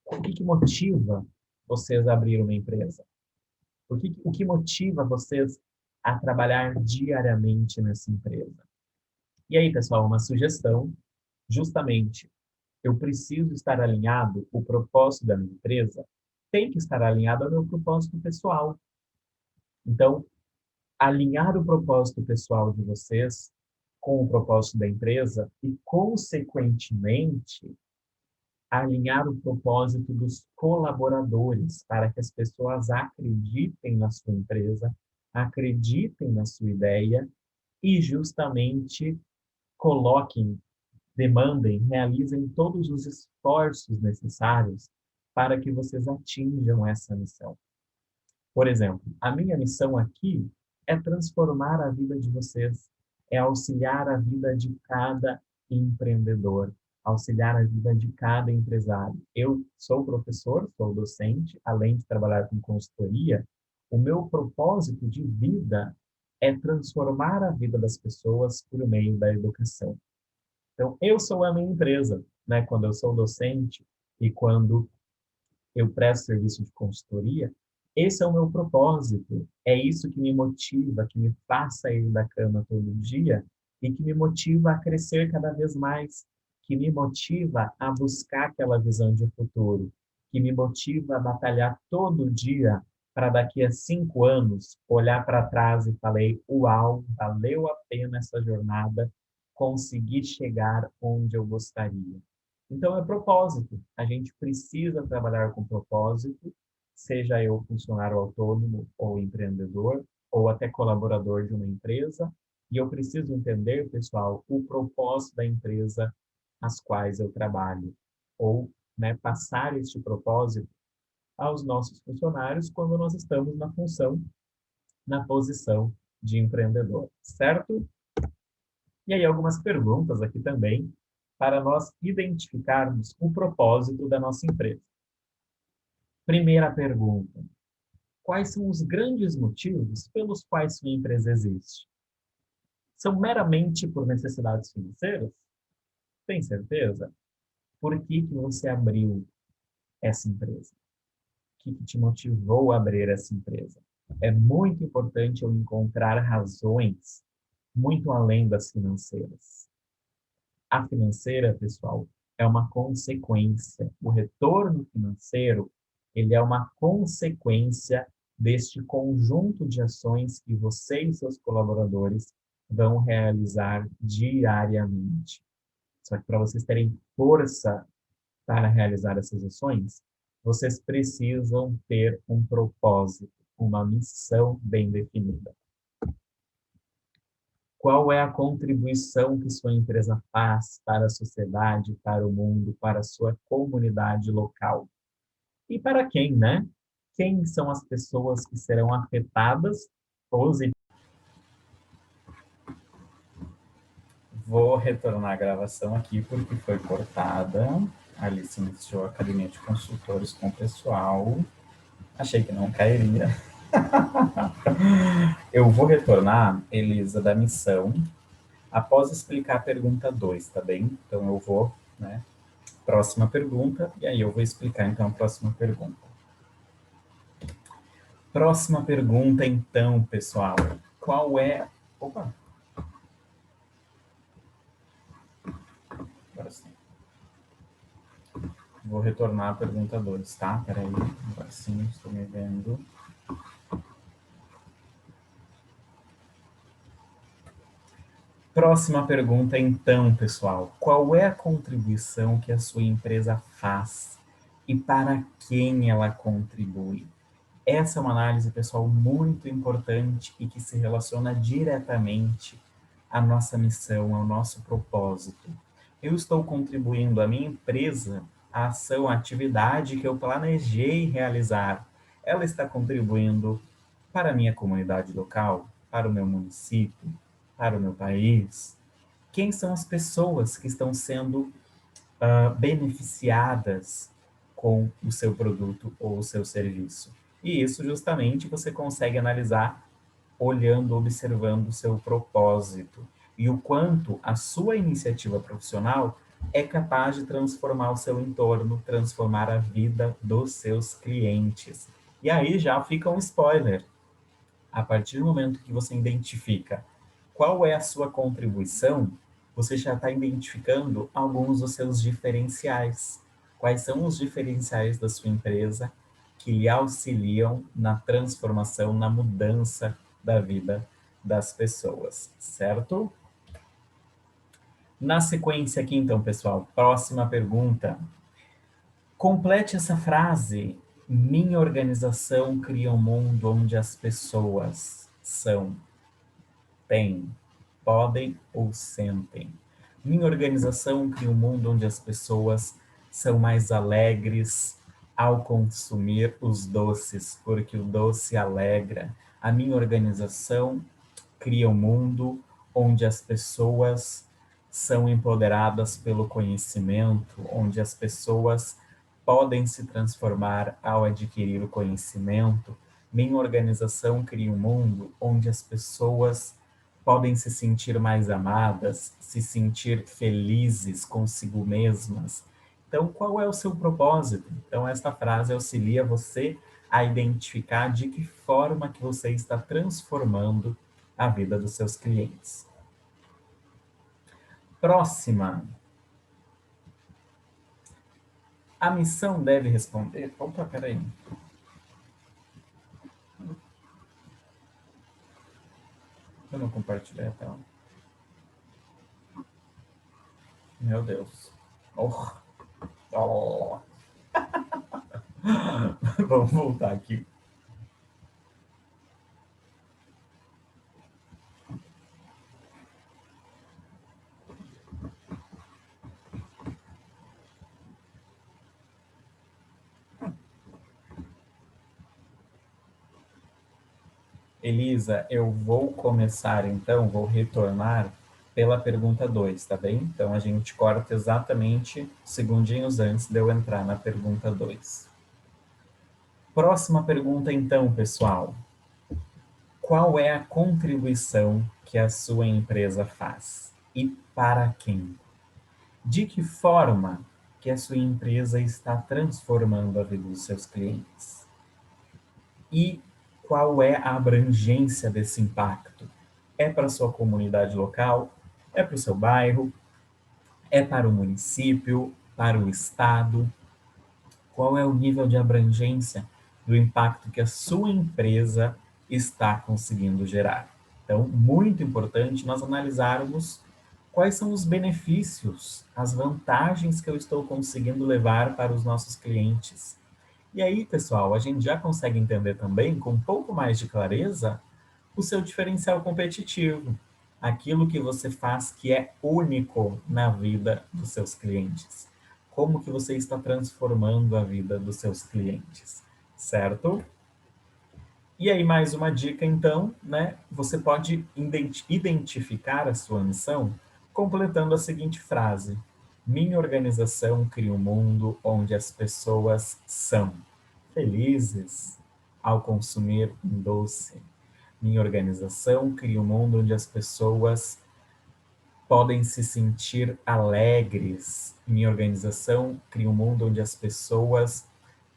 O que motiva vocês a abrir uma empresa? O que motiva vocês a trabalhar diariamente nessa empresa? E aí, pessoal, uma sugestão, justamente, eu preciso estar alinhado, o propósito da minha empresa tem que estar alinhado ao meu propósito pessoal. Então, alinhar o propósito pessoal de vocês com o propósito da empresa e, consequentemente, alinhar o propósito dos colaboradores para que as pessoas acreditem na sua empresa, acreditem na sua ideia e justamente coloquem, demandem, realizem todos os esforços necessários para que vocês atinjam essa missão. Por exemplo, a minha missão aqui é transformar a vida de vocês, é auxiliar a vida de cada empreendedor, auxiliar a vida de cada empresário. Eu sou professor, sou docente, além de trabalhar com consultoria, o meu propósito de vida é transformar a vida das pessoas por meio da educação. Então, eu sou a minha empresa, né? Quando eu sou docente e quando eu presto serviço de consultoria, esse é o meu propósito. É isso que me motiva, que me faz sair da cama todo dia e que me motiva a crescer cada vez mais, que me motiva a buscar aquela visão de futuro, que me motiva a batalhar todo dia para daqui a 5 anos olhar para trás e falei, uau, valeu a pena essa jornada, consegui chegar onde eu gostaria. Então, é propósito. A gente precisa trabalhar com propósito, seja eu funcionário autônomo ou empreendedor, ou até colaborador de uma empresa. E eu preciso entender, pessoal, o propósito da empresa às quais eu trabalho. Ou, né, passar este propósito aos nossos funcionários quando nós estamos na função, na posição de empreendedor, certo? E aí, algumas perguntas aqui também, para nós identificarmos o propósito da nossa empresa. Primeira pergunta: quais são os grandes motivos pelos quais sua empresa existe? São meramente por necessidades financeiras? Tem certeza? Por que você abriu essa empresa? O que te motivou a abrir essa empresa? É muito importante eu encontrar razões muito além das financeiras. A financeira, pessoal, é uma consequência. O retorno financeiro, ele é uma consequência deste conjunto de ações que você e seus colaboradores vão realizar diariamente. Só que para vocês terem força para realizar essas ações, vocês precisam ter um propósito, uma missão bem definida. Qual é a contribuição que sua empresa faz para a sociedade, para o mundo, para a sua comunidade local? E para quem, né? Quem são as pessoas que serão afetadas positivamente? Vou retornar a gravação aqui porque foi cortada. A Alice iniciou a academia de consultores com o pessoal. Achei que não cairia. Eu vou retornar, Elisa, da missão, após explicar a pergunta 2, tá bem? Então eu vou, né? Próxima pergunta, e aí eu vou explicar então a próxima pergunta. Próxima pergunta, então, pessoal. Qual é... Opa! Agora sim. Vou retornar a pergunta 2, tá? Peraí, agora sim, estou me vendo. Próxima pergunta, então, pessoal. Qual é a contribuição que a sua empresa faz e para quem ela contribui? Essa é uma análise, pessoal, muito importante e que se relaciona diretamente à nossa missão, ao nosso propósito. Eu estou contribuindo a minha empresa, a ação, a atividade que eu planejei realizar. Ela está contribuindo para a minha comunidade local, para o meu município, para o meu país. Quem são as pessoas que estão sendo beneficiadas com o seu produto ou o seu serviço. E isso justamente você consegue analisar olhando, observando o seu propósito e o quanto a sua iniciativa profissional é capaz de transformar o seu entorno, transformar a vida dos seus clientes. E aí já fica um spoiler. A partir do momento que você identifica qual é a sua contribuição, você já está identificando alguns dos seus diferenciais. Quais são os diferenciais da sua empresa que lhe auxiliam na transformação, na mudança da vida das pessoas, certo? Na sequência aqui, então, pessoal, próxima pergunta. Complete essa frase. Minha organização cria um mundo onde as pessoas são, têm, podem ou sentem. Minha organização cria um mundo onde as pessoas são mais alegres ao consumir os doces, porque o doce alegra. A minha organização cria um mundo onde as pessoas são empoderadas pelo conhecimento, onde as pessoas podem se transformar ao adquirir o conhecimento. Minha organização cria um mundo onde as pessoas podem se sentir mais amadas, se sentir felizes consigo mesmas. Então, qual é o seu propósito? Então, esta frase auxilia você a identificar de que forma que você está transformando a vida dos seus clientes. Próxima. A missão deve responder... Opa, peraí. Eu não compartilhei a tela. Meu Deus. Oh. Oh. Vamos voltar aqui. Elisa, eu vou começar então, vou retornar pela pergunta 2, tá bem? Então a gente corta exatamente segundinhos antes de eu entrar na pergunta 2. Próxima pergunta então, pessoal. Qual é a contribuição que a sua empresa faz? E para quem? De que forma que a sua empresa está transformando a vida dos seus clientes? E qual é a abrangência desse impacto? É para a sua comunidade local? É para o seu bairro? É para o município? Para o estado? Qual é o nível de abrangência do impacto que a sua empresa está conseguindo gerar? Então, muito importante nós analisarmos quais são os benefícios, as vantagens que eu estou conseguindo levar para os nossos clientes. E aí, pessoal, a gente já consegue entender também, com um pouco mais de clareza, o seu diferencial competitivo, aquilo que você faz que é único na vida dos seus clientes. Como que você está transformando a vida dos seus clientes, certo? E aí, mais uma dica, então, né? Você pode identificar a sua missão completando a seguinte frase: minha organização cria um mundo onde as pessoas são felizes ao consumir um doce. Minha organização cria um mundo onde as pessoas podem se sentir alegres. Minha organização cria um mundo onde as pessoas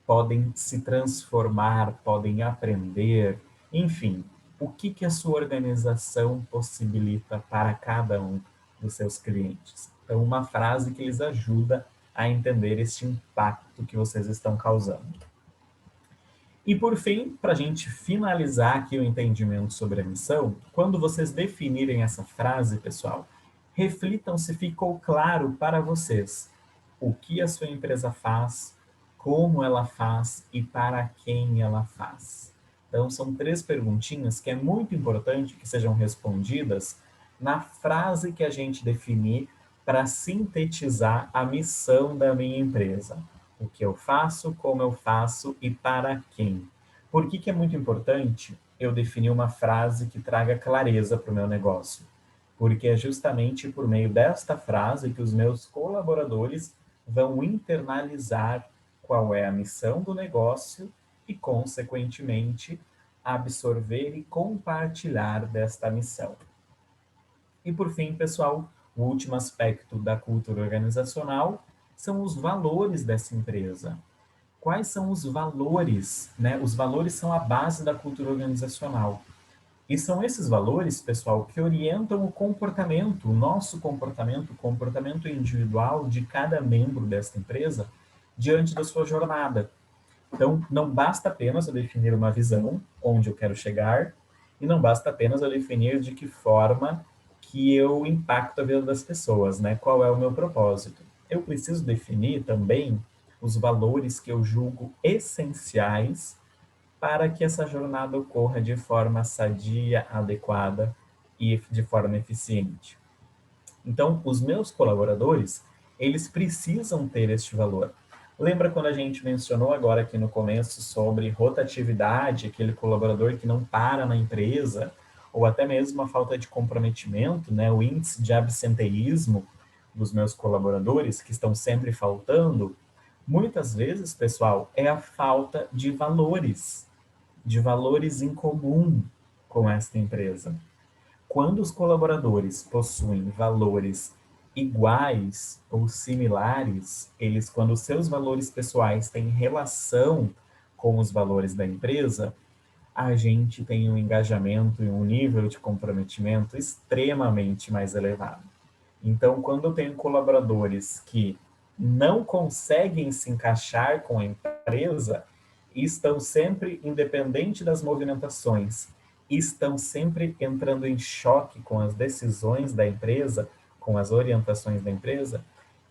podem se transformar, podem aprender. Enfim, o que que a sua organização possibilita para cada um dos seus clientes? Então, uma frase que lhes ajuda a entender este impacto que vocês estão causando. E por fim, para a gente finalizar aqui o entendimento sobre a missão, quando vocês definirem essa frase, pessoal, reflitam se ficou claro para vocês o que a sua empresa faz, como ela faz e para quem ela faz. Então, são 3 perguntinhas que é muito importante que sejam respondidas na frase que a gente definir para sintetizar a missão da minha empresa. O que eu faço, como eu faço e para quem. Por que que é muito importante eu definir uma frase que traga clareza para o meu negócio? Porque é justamente por meio desta frase que os meus colaboradores vão internalizar qual é a missão do negócio e, consequentemente, absorver e compartilhar desta missão. E por fim, pessoal, o último aspecto da cultura organizacional são os valores dessa empresa. Quais são os valores, né? Os valores são a base da cultura organizacional. E são esses valores, pessoal, que orientam o comportamento, o nosso comportamento, o comportamento individual de cada membro desta empresa diante da sua jornada. Então, não basta apenas eu definir uma visão, onde eu quero chegar, e não basta apenas eu definir de que forma que eu impacto a vida das pessoas, né? Qual é o meu propósito. Eu preciso definir também os valores que eu julgo essenciais para que essa jornada ocorra de forma sadia, adequada e de forma eficiente. Então, os meus colaboradores, eles precisam ter este valor. Lembra quando a gente mencionou agora aqui no começo sobre rotatividade, aquele colaborador que não para na empresa, ou até mesmo a falta de comprometimento, né, o índice de absenteísmo dos meus colaboradores, que estão sempre faltando? Muitas vezes, pessoal, é a falta de valores em comum com esta empresa. Quando os colaboradores possuem valores iguais ou similares, eles, quando os seus valores pessoais têm relação com os valores da empresa, a gente tem um engajamento e um nível de comprometimento extremamente mais elevado. Então, quando eu tenho colaboradores que não conseguem se encaixar com a empresa, estão sempre, independente das movimentações, estão sempre entrando em choque com as decisões da empresa, com as orientações da empresa,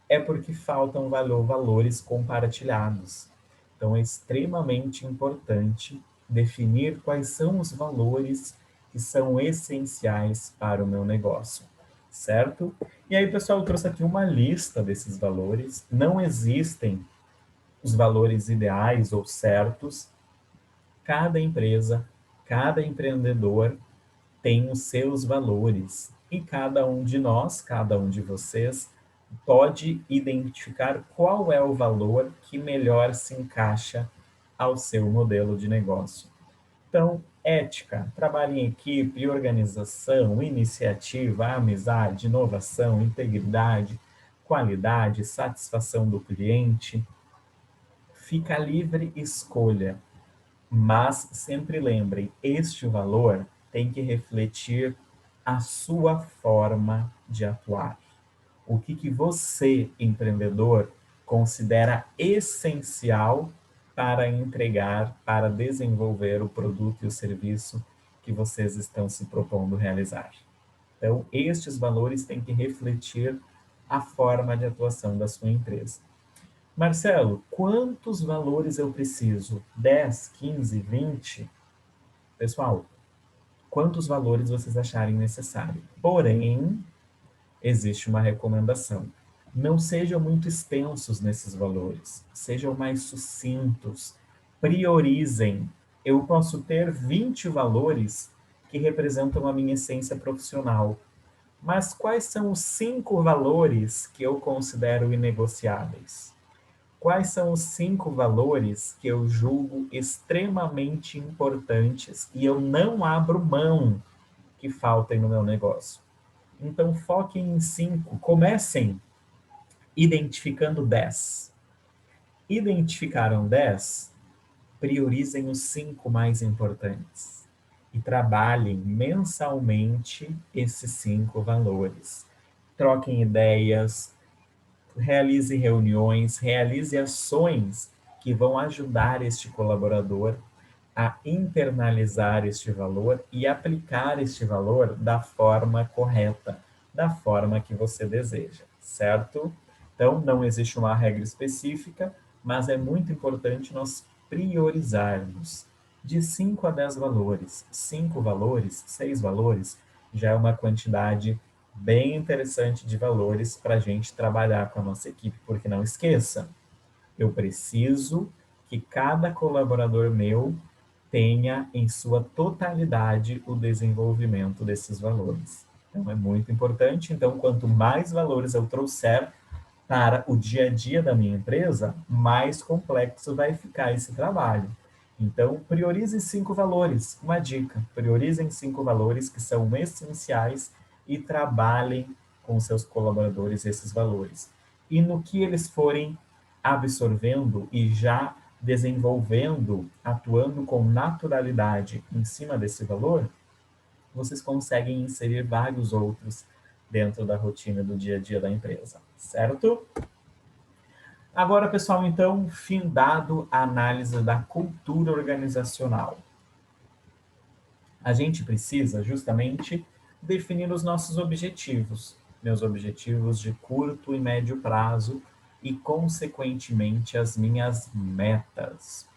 é porque faltam valores compartilhados. Então, é extremamente importante definir quais são os valores que são essenciais para o meu negócio, certo? E aí, pessoal, eu trouxe aqui uma lista desses valores. Não existem os valores ideais ou certos. Cada empresa, cada empreendedor tem os seus valores e cada um de nós, cada um de vocês, pode identificar qual é o valor que melhor se encaixa ao seu modelo de negócio. Então, ética, trabalho em equipe, organização, iniciativa, amizade, inovação, integridade, qualidade, satisfação do cliente. Fica livre escolha, mas sempre lembrem, este valor tem que refletir a sua forma de atuar. O que você, empreendedor, considera essencial para entregar, para desenvolver o produto e o serviço que vocês estão se propondo realizar. Então, estes valores têm que refletir a forma de atuação da sua empresa. Marcelo, quantos valores eu preciso? 10, 15, 20? Pessoal, quantos valores vocês acharem necessário? Porém, existe uma recomendação. Não sejam muito extensos nesses valores, sejam mais sucintos, priorizem. Eu posso ter 20 valores que representam a minha essência profissional, mas quais são os 5 valores que eu considero inegociáveis? Quais são os 5 valores que eu julgo extremamente importantes e eu não abro mão que faltem no meu negócio? Então, foquem em 5. Comecem identificando 10. Identificaram 10? Priorizem os 5 mais importantes e trabalhem mensalmente esses 5 valores. Troquem ideias, realize reuniões, realize ações que vão ajudar este colaborador a internalizar este valor e aplicar este valor da forma correta, da forma que você deseja, certo? Então, não existe uma regra específica, mas é muito importante nós priorizarmos de 5 a 10 valores. 5 valores, 6 valores, já é uma quantidade bem interessante de valores para a gente trabalhar com a nossa equipe, porque não esqueça, eu preciso que cada colaborador meu tenha em sua totalidade o desenvolvimento desses valores. Então, é muito importante. Então, quanto mais valores eu trouxer, para o dia a dia da minha empresa, mais complexo vai ficar esse trabalho. Então, priorize 5 valores. Uma dica: priorizem 5 valores que são essenciais e trabalhem com seus colaboradores esses valores. E no que eles forem absorvendo e já desenvolvendo, atuando com naturalidade em cima desse valor, vocês conseguem inserir vários outros dentro da rotina do dia a dia da empresa, certo? Agora, pessoal, então, findado a análise da cultura organizacional. A gente precisa justamente definir os nossos objetivos, meus objetivos de curto e médio prazo e, consequentemente, as minhas metas.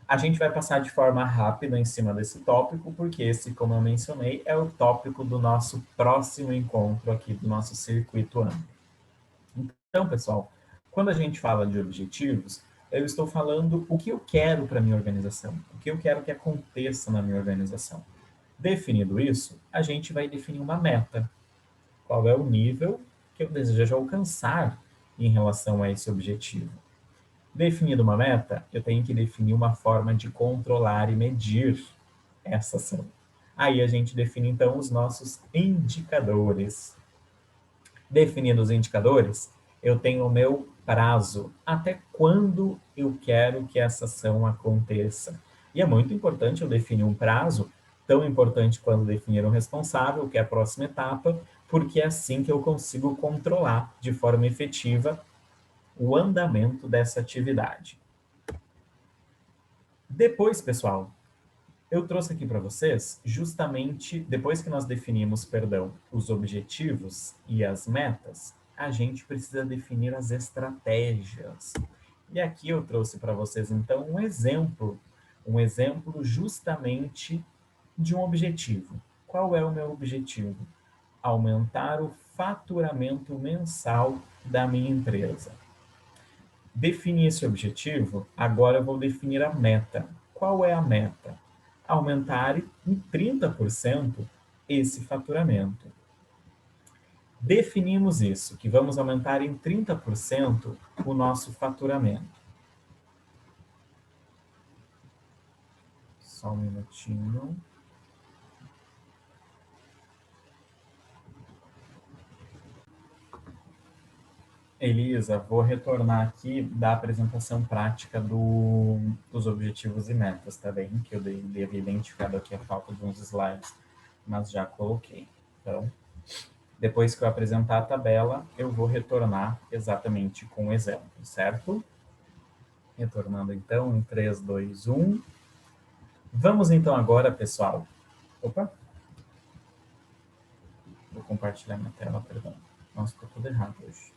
A gente vai passar de forma rápida em cima desse tópico, porque esse, como eu mencionei, é o tópico do nosso próximo encontro aqui do nosso circuito amplo. Então, pessoal, quando a gente fala de objetivos, eu estou falando o que eu quero para a minha organização, o que eu quero que aconteça na minha organização. Definido isso, a gente vai definir uma meta. Qual é o nível que eu desejo alcançar em relação a esse objetivo? Definido uma meta, eu tenho que definir uma forma de controlar e medir essa ação. Aí a gente define então os nossos indicadores. Definidos os indicadores, eu tenho o meu prazo, até quando eu quero que essa ação aconteça. E é muito importante eu definir um prazo, tão importante quanto definir um responsável, que é a próxima etapa, porque é assim que eu consigo controlar de forma efetiva o andamento dessa atividade. Depois, pessoal, eu trouxe aqui para vocês, justamente depois que nós definimos, perdão, os objetivos e as metas, a gente precisa definir as estratégias. E aqui eu trouxe para vocês, então, um exemplo justamente de um objetivo. Qual é o meu objetivo? Aumentar o faturamento mensal da minha empresa. Defini esse objetivo, agora eu vou definir a meta. Qual é a meta? Aumentar em 30% esse faturamento. Definimos isso, que vamos aumentar em 30% o nosso faturamento. Só um minutinho. Elisa, vou retornar aqui da apresentação prática dos objetivos e metas, tá bem? Que eu devia identificado aqui a falta de uns slides, mas já coloquei. Então, depois que eu apresentar a tabela, eu vou retornar exatamente com o exemplo, certo? Retornando então em 3, 2, 1. Vamos então agora, pessoal. Opa! Vou compartilhar minha tela, perdão. Nossa, ficou tudo errado hoje.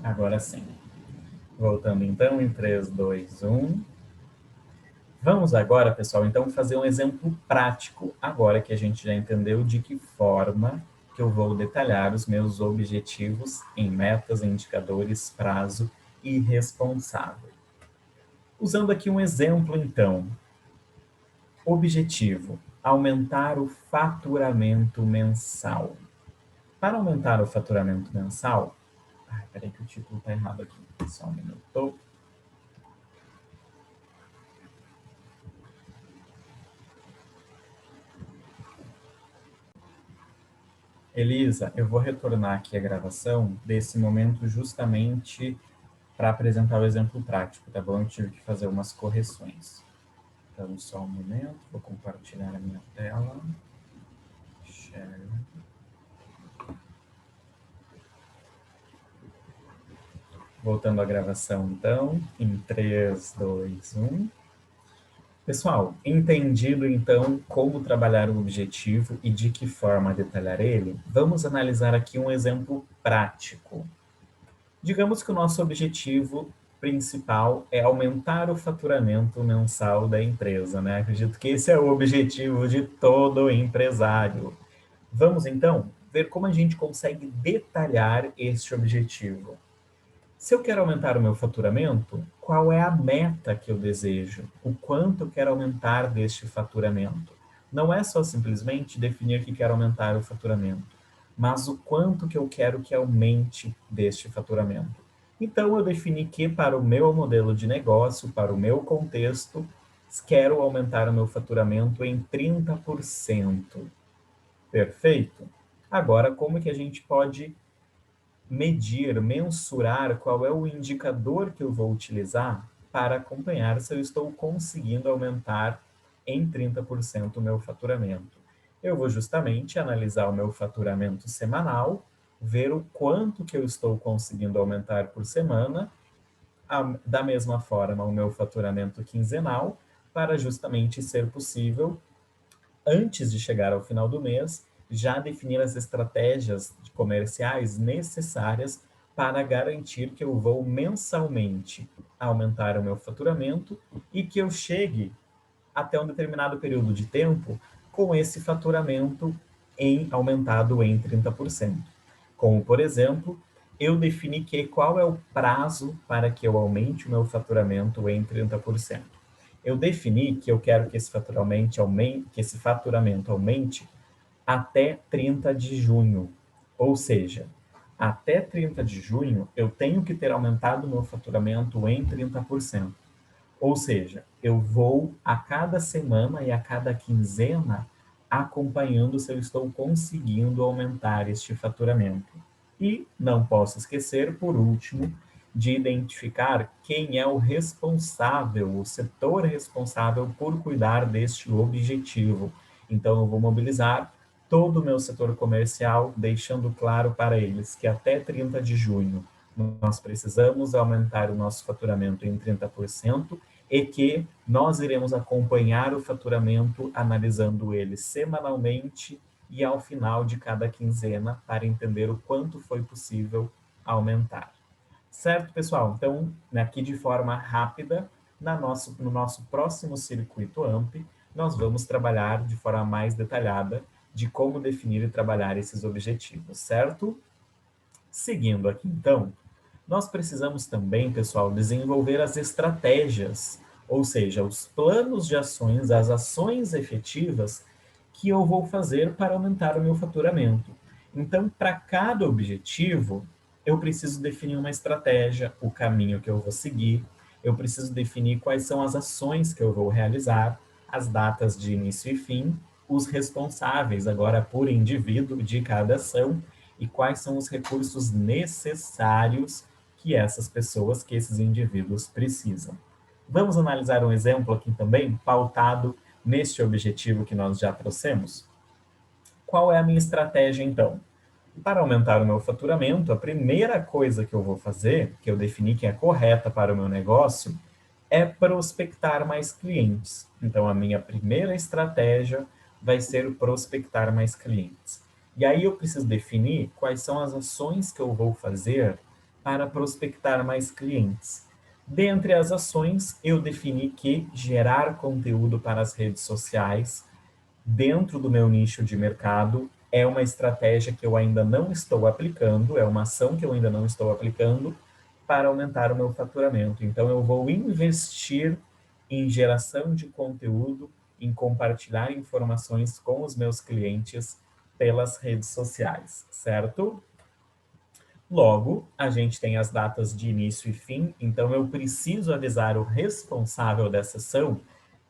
Agora sim. Voltando então em 3, 2, 1. Vamos agora, pessoal, então fazer um exemplo prático, agora que a gente já entendeu de que forma que eu vou detalhar os meus objetivos em metas, indicadores, prazo e responsável. Usando aqui um exemplo, então. Objetivo: aumentar o faturamento mensal. Para aumentar o faturamento mensal... peraí que o título está errado aqui. Só um minuto. Elisa, eu vou retornar aqui a gravação desse momento justamente para apresentar o exemplo prático, tá bom? Eu tive que fazer umas correções. Então, só um momento, vou compartilhar a minha tela. Share. Voltando à gravação, então, em 3, 2, 1. Pessoal, entendido, então, como trabalhar o objetivo e de que forma detalhar ele, vamos analisar aqui um exemplo prático. Digamos que o nosso objetivo principal é aumentar o faturamento mensal da empresa, né? Acredito que esse é o objetivo de todo empresário. Vamos, então, ver como a gente consegue detalhar este objetivo. Se eu quero aumentar o meu faturamento, qual é a meta que eu desejo? O quanto eu quero aumentar deste faturamento? não é só simplesmente definir que quero aumentar o faturamento, mas o quanto que eu quero que aumente deste faturamento. Então, eu defini que para o meu modelo de negócio, para o meu contexto, quero aumentar o meu faturamento em 30%. Perfeito? Agora, como que a gente pode medir, mensurar qual é o indicador que eu vou utilizar para acompanhar se eu estou conseguindo aumentar em 30% o meu faturamento? Eu vou justamente analisar o meu faturamento semanal, ver o quanto que eu estou conseguindo aumentar por semana, da mesma forma o meu faturamento quinzenal, para justamente ser possível antes de chegar ao final do mês, já definir as estratégias comerciais necessárias para garantir que eu vou mensalmente aumentar o meu faturamento e que eu chegue até um determinado período de tempo com esse faturamento aumentado em 30%. Como, por exemplo, eu defini que qual é o prazo para que eu aumente o meu faturamento em 30%. Eu defini que eu quero que esse faturamento aumente até 30 de junho. Ou seja, até 30 de junho eu tenho que ter aumentado o meu faturamento em 30%. Ou seja, eu vou a cada semana e a cada quinzena acompanhando se eu estou conseguindo aumentar este faturamento. E não posso esquecer, por último, de identificar quem é o responsável, o setor responsável por cuidar deste objetivo. Então, eu vou mobilizar todo o meu setor comercial, deixando claro para eles que até 30 de junho nós precisamos aumentar o nosso faturamento em 30% e que nós iremos acompanhar o faturamento analisando ele semanalmente e ao final de cada quinzena para entender o quanto foi possível aumentar. Certo, pessoal? Então, aqui de forma rápida, no nosso próximo circuito AMP, nós vamos trabalhar de forma mais detalhada de como definir e trabalhar esses objetivos, certo? Seguindo aqui, então, nós precisamos também, pessoal, desenvolver as estratégias, ou seja, os planos de ações, as ações efetivas que eu vou fazer para aumentar o meu faturamento. Então, para cada objetivo, eu preciso definir uma estratégia, o caminho que eu vou seguir, eu preciso definir quais são as ações que eu vou realizar, as datas de início e fim, os responsáveis agora por indivíduo de cada ação e quais são os recursos necessários que essas pessoas, que esses indivíduos precisam. Vamos analisar um exemplo aqui também, pautado neste objetivo que nós já trouxemos? Qual é a minha estratégia, então? Para aumentar o meu faturamento, a primeira coisa que eu vou fazer, que eu defini que é correta para o meu negócio, é prospectar mais clientes. Então, a minha primeira estratégia vai ser prospectar mais clientes. E aí eu preciso definir quais são as ações que eu vou fazer para prospectar mais clientes. Dentre as ações, eu defini que gerar conteúdo para as redes sociais dentro do meu nicho de mercado é uma estratégia que eu ainda não estou aplicando, é uma ação que eu ainda não estou aplicando para aumentar o meu faturamento. Então, eu vou investir em geração de conteúdo, em compartilhar informações com os meus clientes pelas redes sociais, certo? Logo, a gente tem as datas de início e fim, então eu preciso avisar o responsável dessa ação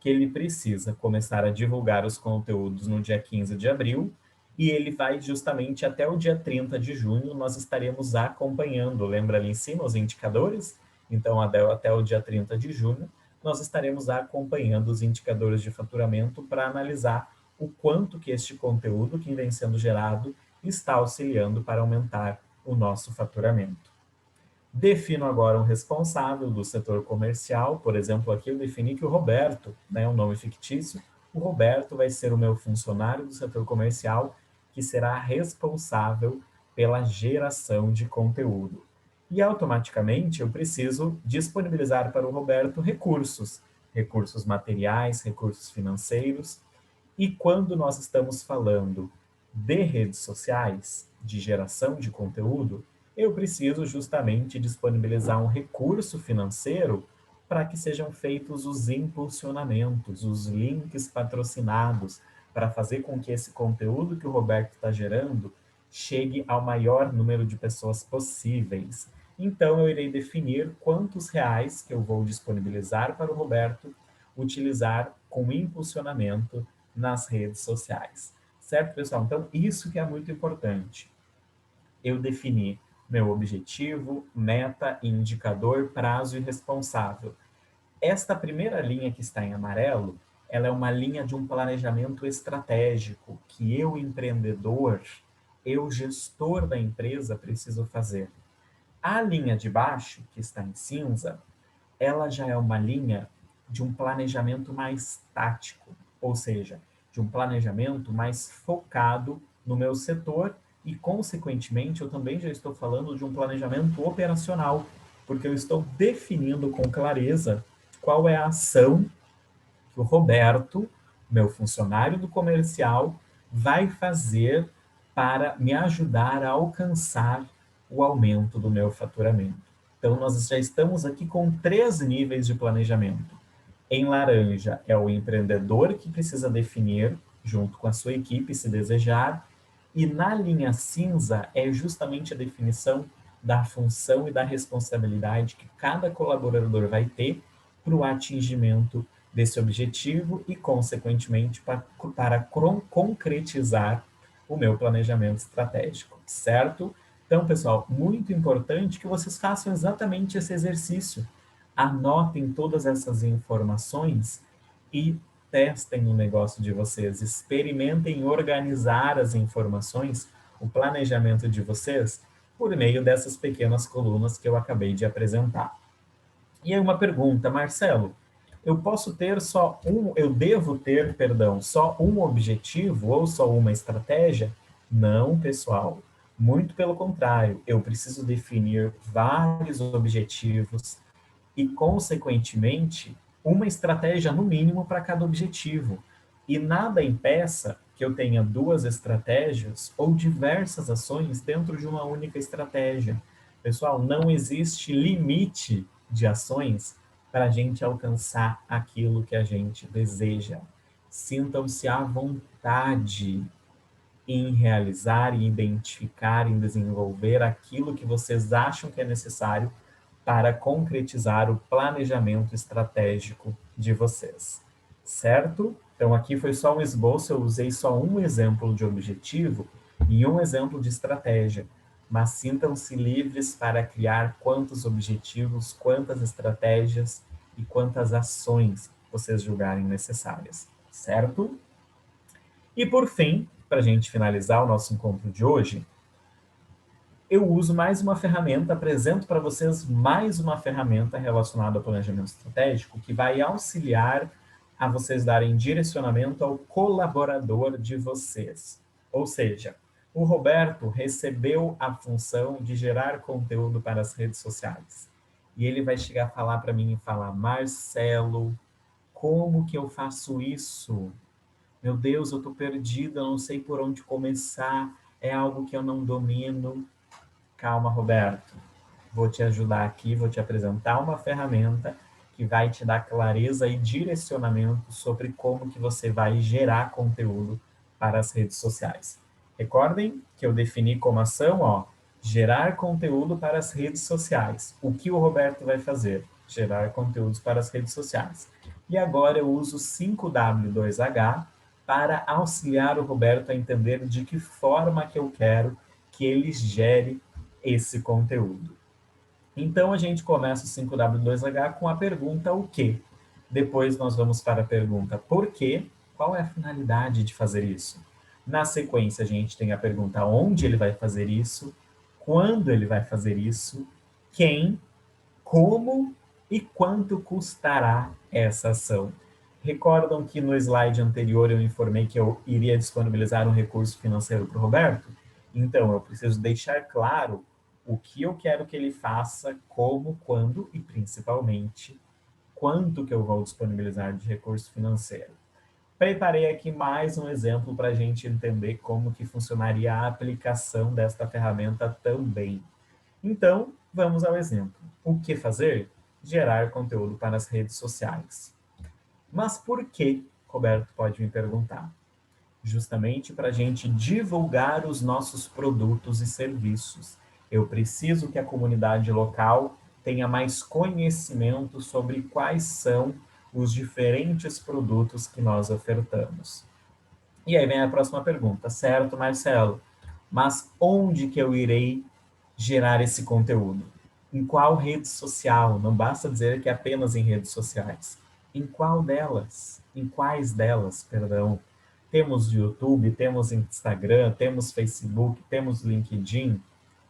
que ele precisa começar a divulgar os conteúdos no dia 15 de abril e ele vai justamente até o dia 30 de junho, nós estaremos acompanhando, lembra ali em cima os indicadores? Então, até o dia 30 de junho, nós estaremos acompanhando os indicadores de faturamento para analisar o quanto que este conteúdo que vem sendo gerado está auxiliando para aumentar o nosso faturamento. Defino agora um responsável do setor comercial, por exemplo, aqui eu defini que o Roberto, né, um nome fictício, o Roberto vai ser o meu funcionário do setor comercial que será responsável pela geração de conteúdo. E automaticamente eu preciso disponibilizar para o Roberto recursos, recursos materiais, recursos financeiros. E quando nós estamos falando de redes sociais, de geração de conteúdo, eu preciso justamente disponibilizar um recurso financeiro para que sejam feitos os impulsionamentos, os links patrocinados, para fazer com que esse conteúdo que o Roberto está gerando chegue ao maior número de pessoas possíveis. Então, eu irei definir quantos reais que eu vou disponibilizar para o Roberto utilizar com impulsionamento nas redes sociais. Certo, pessoal? Então, isso que é muito importante. Eu defini meu objetivo, meta, indicador, prazo e responsável. Esta primeira linha que está em amarelo, ela é uma linha de um planejamento estratégico que eu, empreendedor, eu, gestor da empresa, preciso fazer. A linha de baixo, que está em cinza, ela já é uma linha de um planejamento mais tático, ou seja, de um planejamento mais focado no meu setor e, consequentemente, eu também já estou falando de um planejamento operacional, porque eu estou definindo com clareza qual é a ação que o Roberto, meu funcionário do comercial, vai fazer para me ajudar a alcançar o aumento do meu faturamento. Então, nós já estamos aqui com 3 níveis de planejamento. Em laranja é o empreendedor que precisa definir, junto com a sua equipe, se desejar, e na linha cinza é justamente a definição da função e da responsabilidade que cada colaborador vai ter para o atingimento desse objetivo e, consequentemente, para concretizar o meu planejamento estratégico, certo? Então, pessoal, muito importante que vocês façam exatamente esse exercício. Anotem todas essas informações e testem o negócio de vocês. Experimentem organizar as informações, o planejamento de vocês, por meio dessas pequenas colunas que eu acabei de apresentar. E aí uma pergunta, Marcelo, eu devo ter, perdão, só um objetivo ou só uma estratégia? Não, pessoal. Muito pelo contrário, eu preciso definir vários objetivos e, consequentemente, uma estratégia no mínimo para cada objetivo. E nada impeça que eu tenha 2 estratégias ou diversas ações dentro de uma única estratégia. Pessoal, não existe limite de ações para a gente alcançar aquilo que a gente deseja. Sintam-se à vontade em realizar, em identificar, em desenvolver aquilo que vocês acham que é necessário para concretizar o planejamento estratégico de vocês, certo? Então, aqui foi só um esboço, eu usei só um exemplo de objetivo e um exemplo de estratégia, mas sintam-se livres para criar quantos objetivos, quantas estratégias e quantas ações vocês julgarem necessárias, certo? E, por fim, para a gente finalizar o nosso encontro de hoje, eu uso mais uma ferramenta, apresento para vocês mais uma ferramenta relacionada ao planejamento estratégico que vai auxiliar a vocês darem direcionamento ao colaborador de vocês. Ou seja, o Roberto recebeu a função de gerar conteúdo para as redes sociais. E ele vai chegar a falar para mim e falar: Marcelo, como que eu faço isso? Meu Deus, eu estou perdido, eu não sei por onde começar, é algo que eu não domino. Calma, Roberto. Vou te ajudar aqui, vou te apresentar uma ferramenta que vai te dar clareza e direcionamento sobre como que você vai gerar conteúdo para as redes sociais. Recordem que eu defini como ação, gerar conteúdo para as redes sociais. O que o Roberto vai fazer? Gerar conteúdos para as redes sociais. E agora eu uso 5W2H para auxiliar o Roberto a entender de que forma que eu quero que ele gere esse conteúdo. Então, a gente começa o 5W2H com a pergunta o quê? Depois nós vamos para a pergunta por quê? Qual é a finalidade de fazer isso? Na sequência, a gente tem a pergunta onde ele vai fazer isso, quando ele vai fazer isso, quem, como e quanto custará essa ação. Recordam que no slide anterior eu informei que eu iria disponibilizar um recurso financeiro para o Roberto? Então, eu preciso deixar claro o que eu quero que ele faça, como, quando e, principalmente, quanto que eu vou disponibilizar de recurso financeiro. Preparei aqui mais um exemplo para a gente entender como que funcionaria a aplicação desta ferramenta também. Então, vamos ao exemplo. O que fazer? Gerar conteúdo para as redes sociais. Mas por que, Roberto pode me perguntar? justamente para a gente divulgar os nossos produtos e serviços. Eu preciso que a comunidade local tenha mais conhecimento sobre quais são os diferentes produtos que nós ofertamos. E aí vem a próxima pergunta, certo, Marcelo? Mas onde que eu irei gerar esse conteúdo? Em qual rede social? Não basta dizer que é apenas em redes sociais. Em qual delas? Em quais delas, perdão? Temos YouTube, temos Instagram, temos Facebook, temos LinkedIn,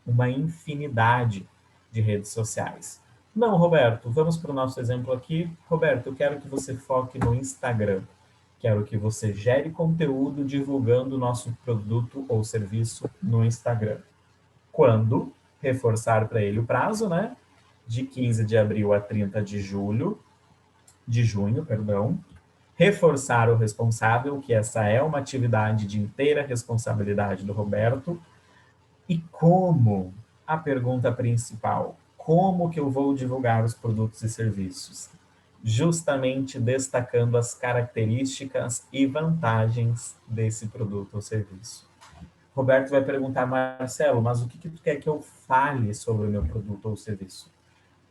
uma infinidade de redes sociais. Não, Roberto, vamos para o nosso exemplo aqui. Roberto, eu quero que você foque no Instagram. Quero que você gere conteúdo divulgando o nosso produto ou serviço no Instagram. Quando reforçar para ele o prazo, né? De 15 de abril a 30 de junho, perdão. Reforçar o responsável, que essa é uma atividade de inteira responsabilidade do Roberto. E como? A pergunta principal. Como que eu vou divulgar os produtos e serviços? Justamente destacando as características e vantagens desse produto ou serviço. Roberto vai perguntar, Marcelo, mas o que tu quer que eu fale sobre o meu produto ou serviço?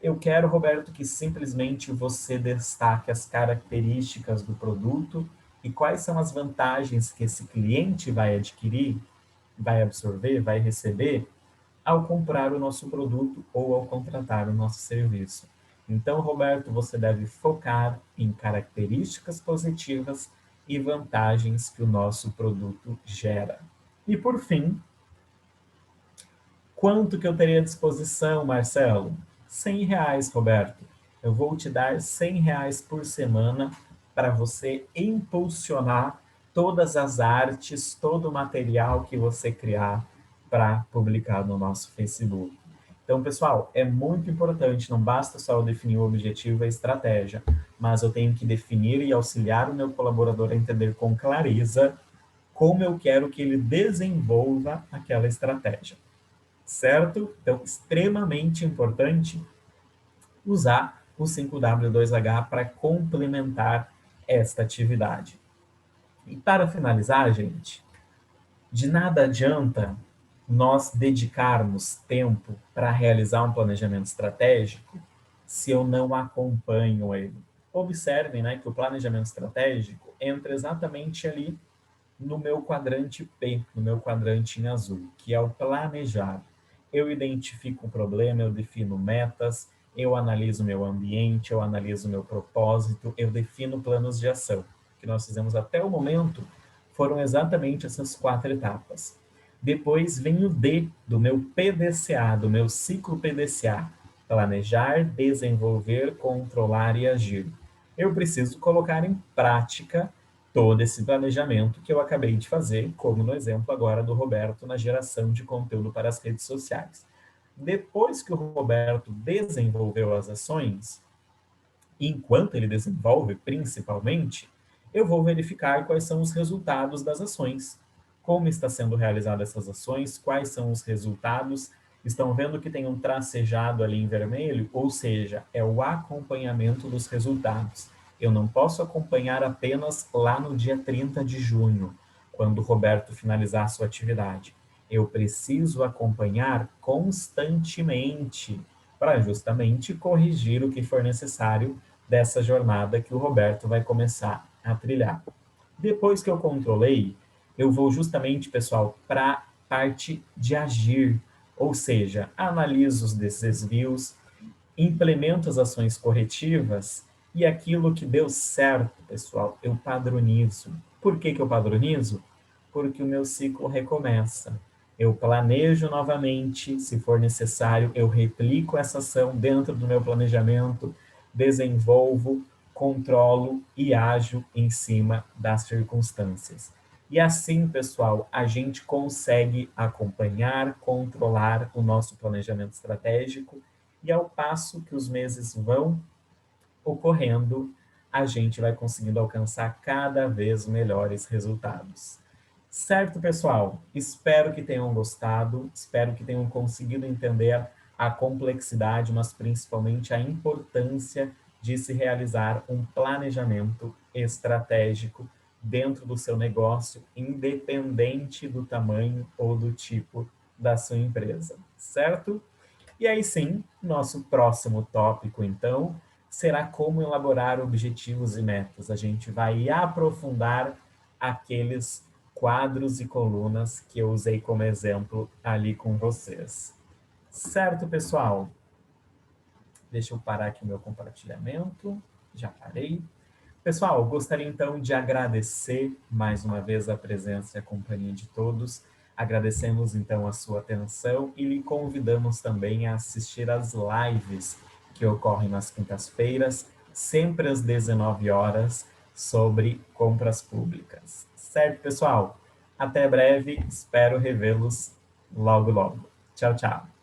Eu quero, Roberto, que simplesmente você destaque as características do produto e quais são as vantagens que esse cliente vai adquirir, vai absorver, vai receber ao comprar o nosso produto ou ao contratar o nosso serviço. Então, Roberto, você deve focar em características positivas e vantagens que o nosso produto gera. E por fim, quanto que eu teria à disposição, Marcelo? R$ 100, Roberto. Eu vou te dar R$ 100 por semana para você impulsionar todas as artes, todo o material que você criar para publicar no nosso Facebook. Então, pessoal, é muito importante, não basta só eu definir o objetivo e a estratégia, mas eu tenho que definir e auxiliar o meu colaborador a entender com clareza como eu quero que ele desenvolva aquela estratégia, certo? Então, extremamente importante usar o 5W2H para complementar esta atividade. E para finalizar, gente, de nada adianta nós dedicarmos tempo para realizar um planejamento estratégico se eu não acompanho ele. Observem, né, que o planejamento estratégico entra exatamente ali no meu quadrante P, no meu quadrante em azul, que é o planejar. Eu identifico o problema, eu defino metas, eu analiso meu ambiente, eu analiso meu propósito, eu defino planos de ação. O que nós fizemos até o momento foram exatamente essas 4 etapas. Depois vem o D do meu PDCA, do meu ciclo PDCA. Planejar, desenvolver, controlar e agir. Eu preciso colocar em prática todo esse planejamento que eu acabei de fazer, como no exemplo agora do Roberto na geração de conteúdo para as redes sociais. Depois que o Roberto desenvolveu as ações, enquanto ele desenvolve principalmente, eu vou verificar quais são os resultados das ações. Como está sendo realizadas essas ações, quais são os resultados. Estão vendo que tem um tracejado ali em vermelho? Ou seja, é o acompanhamento dos resultados. Eu não posso acompanhar apenas lá no dia 30 de junho, quando o Roberto finalizar a sua atividade. Eu preciso acompanhar constantemente para justamente corrigir o que for necessário dessa jornada que o Roberto vai começar a trilhar. Depois que eu controlei, eu vou justamente, pessoal, para a parte de agir, ou seja, analiso os desvios, implemento as ações corretivas e aquilo que deu certo, pessoal, eu padronizo. Por que eu padronizo? Porque o meu ciclo recomeça. Eu planejo novamente, se for necessário, eu replico essa ação dentro do meu planejamento, desenvolvo, controlo e ajo em cima das circunstâncias. E assim, pessoal, a gente consegue acompanhar, controlar o nosso planejamento estratégico e ao passo que os meses vão ocorrendo, a gente vai conseguindo alcançar cada vez melhores resultados. Certo, pessoal? Espero que tenham gostado, espero que tenham conseguido entender a complexidade, mas principalmente a importância de se realizar um planejamento estratégico dentro do seu negócio, independente do tamanho ou do tipo da sua empresa, certo? E aí sim, nosso próximo tópico, então, será como elaborar objetivos e metas. A gente vai aprofundar aqueles quadros e colunas que eu usei como exemplo ali com vocês. Certo, pessoal? Deixa eu parar aqui o meu compartilhamento. Já parei. Pessoal, gostaria então de agradecer mais uma vez a presença e a companhia de todos. Agradecemos então a sua atenção e lhe convidamos também a assistir às lives que ocorrem nas quintas-feiras, sempre às 19 horas, sobre compras públicas. Certo, pessoal? Até breve, espero revê-los logo logo. Tchau, tchau.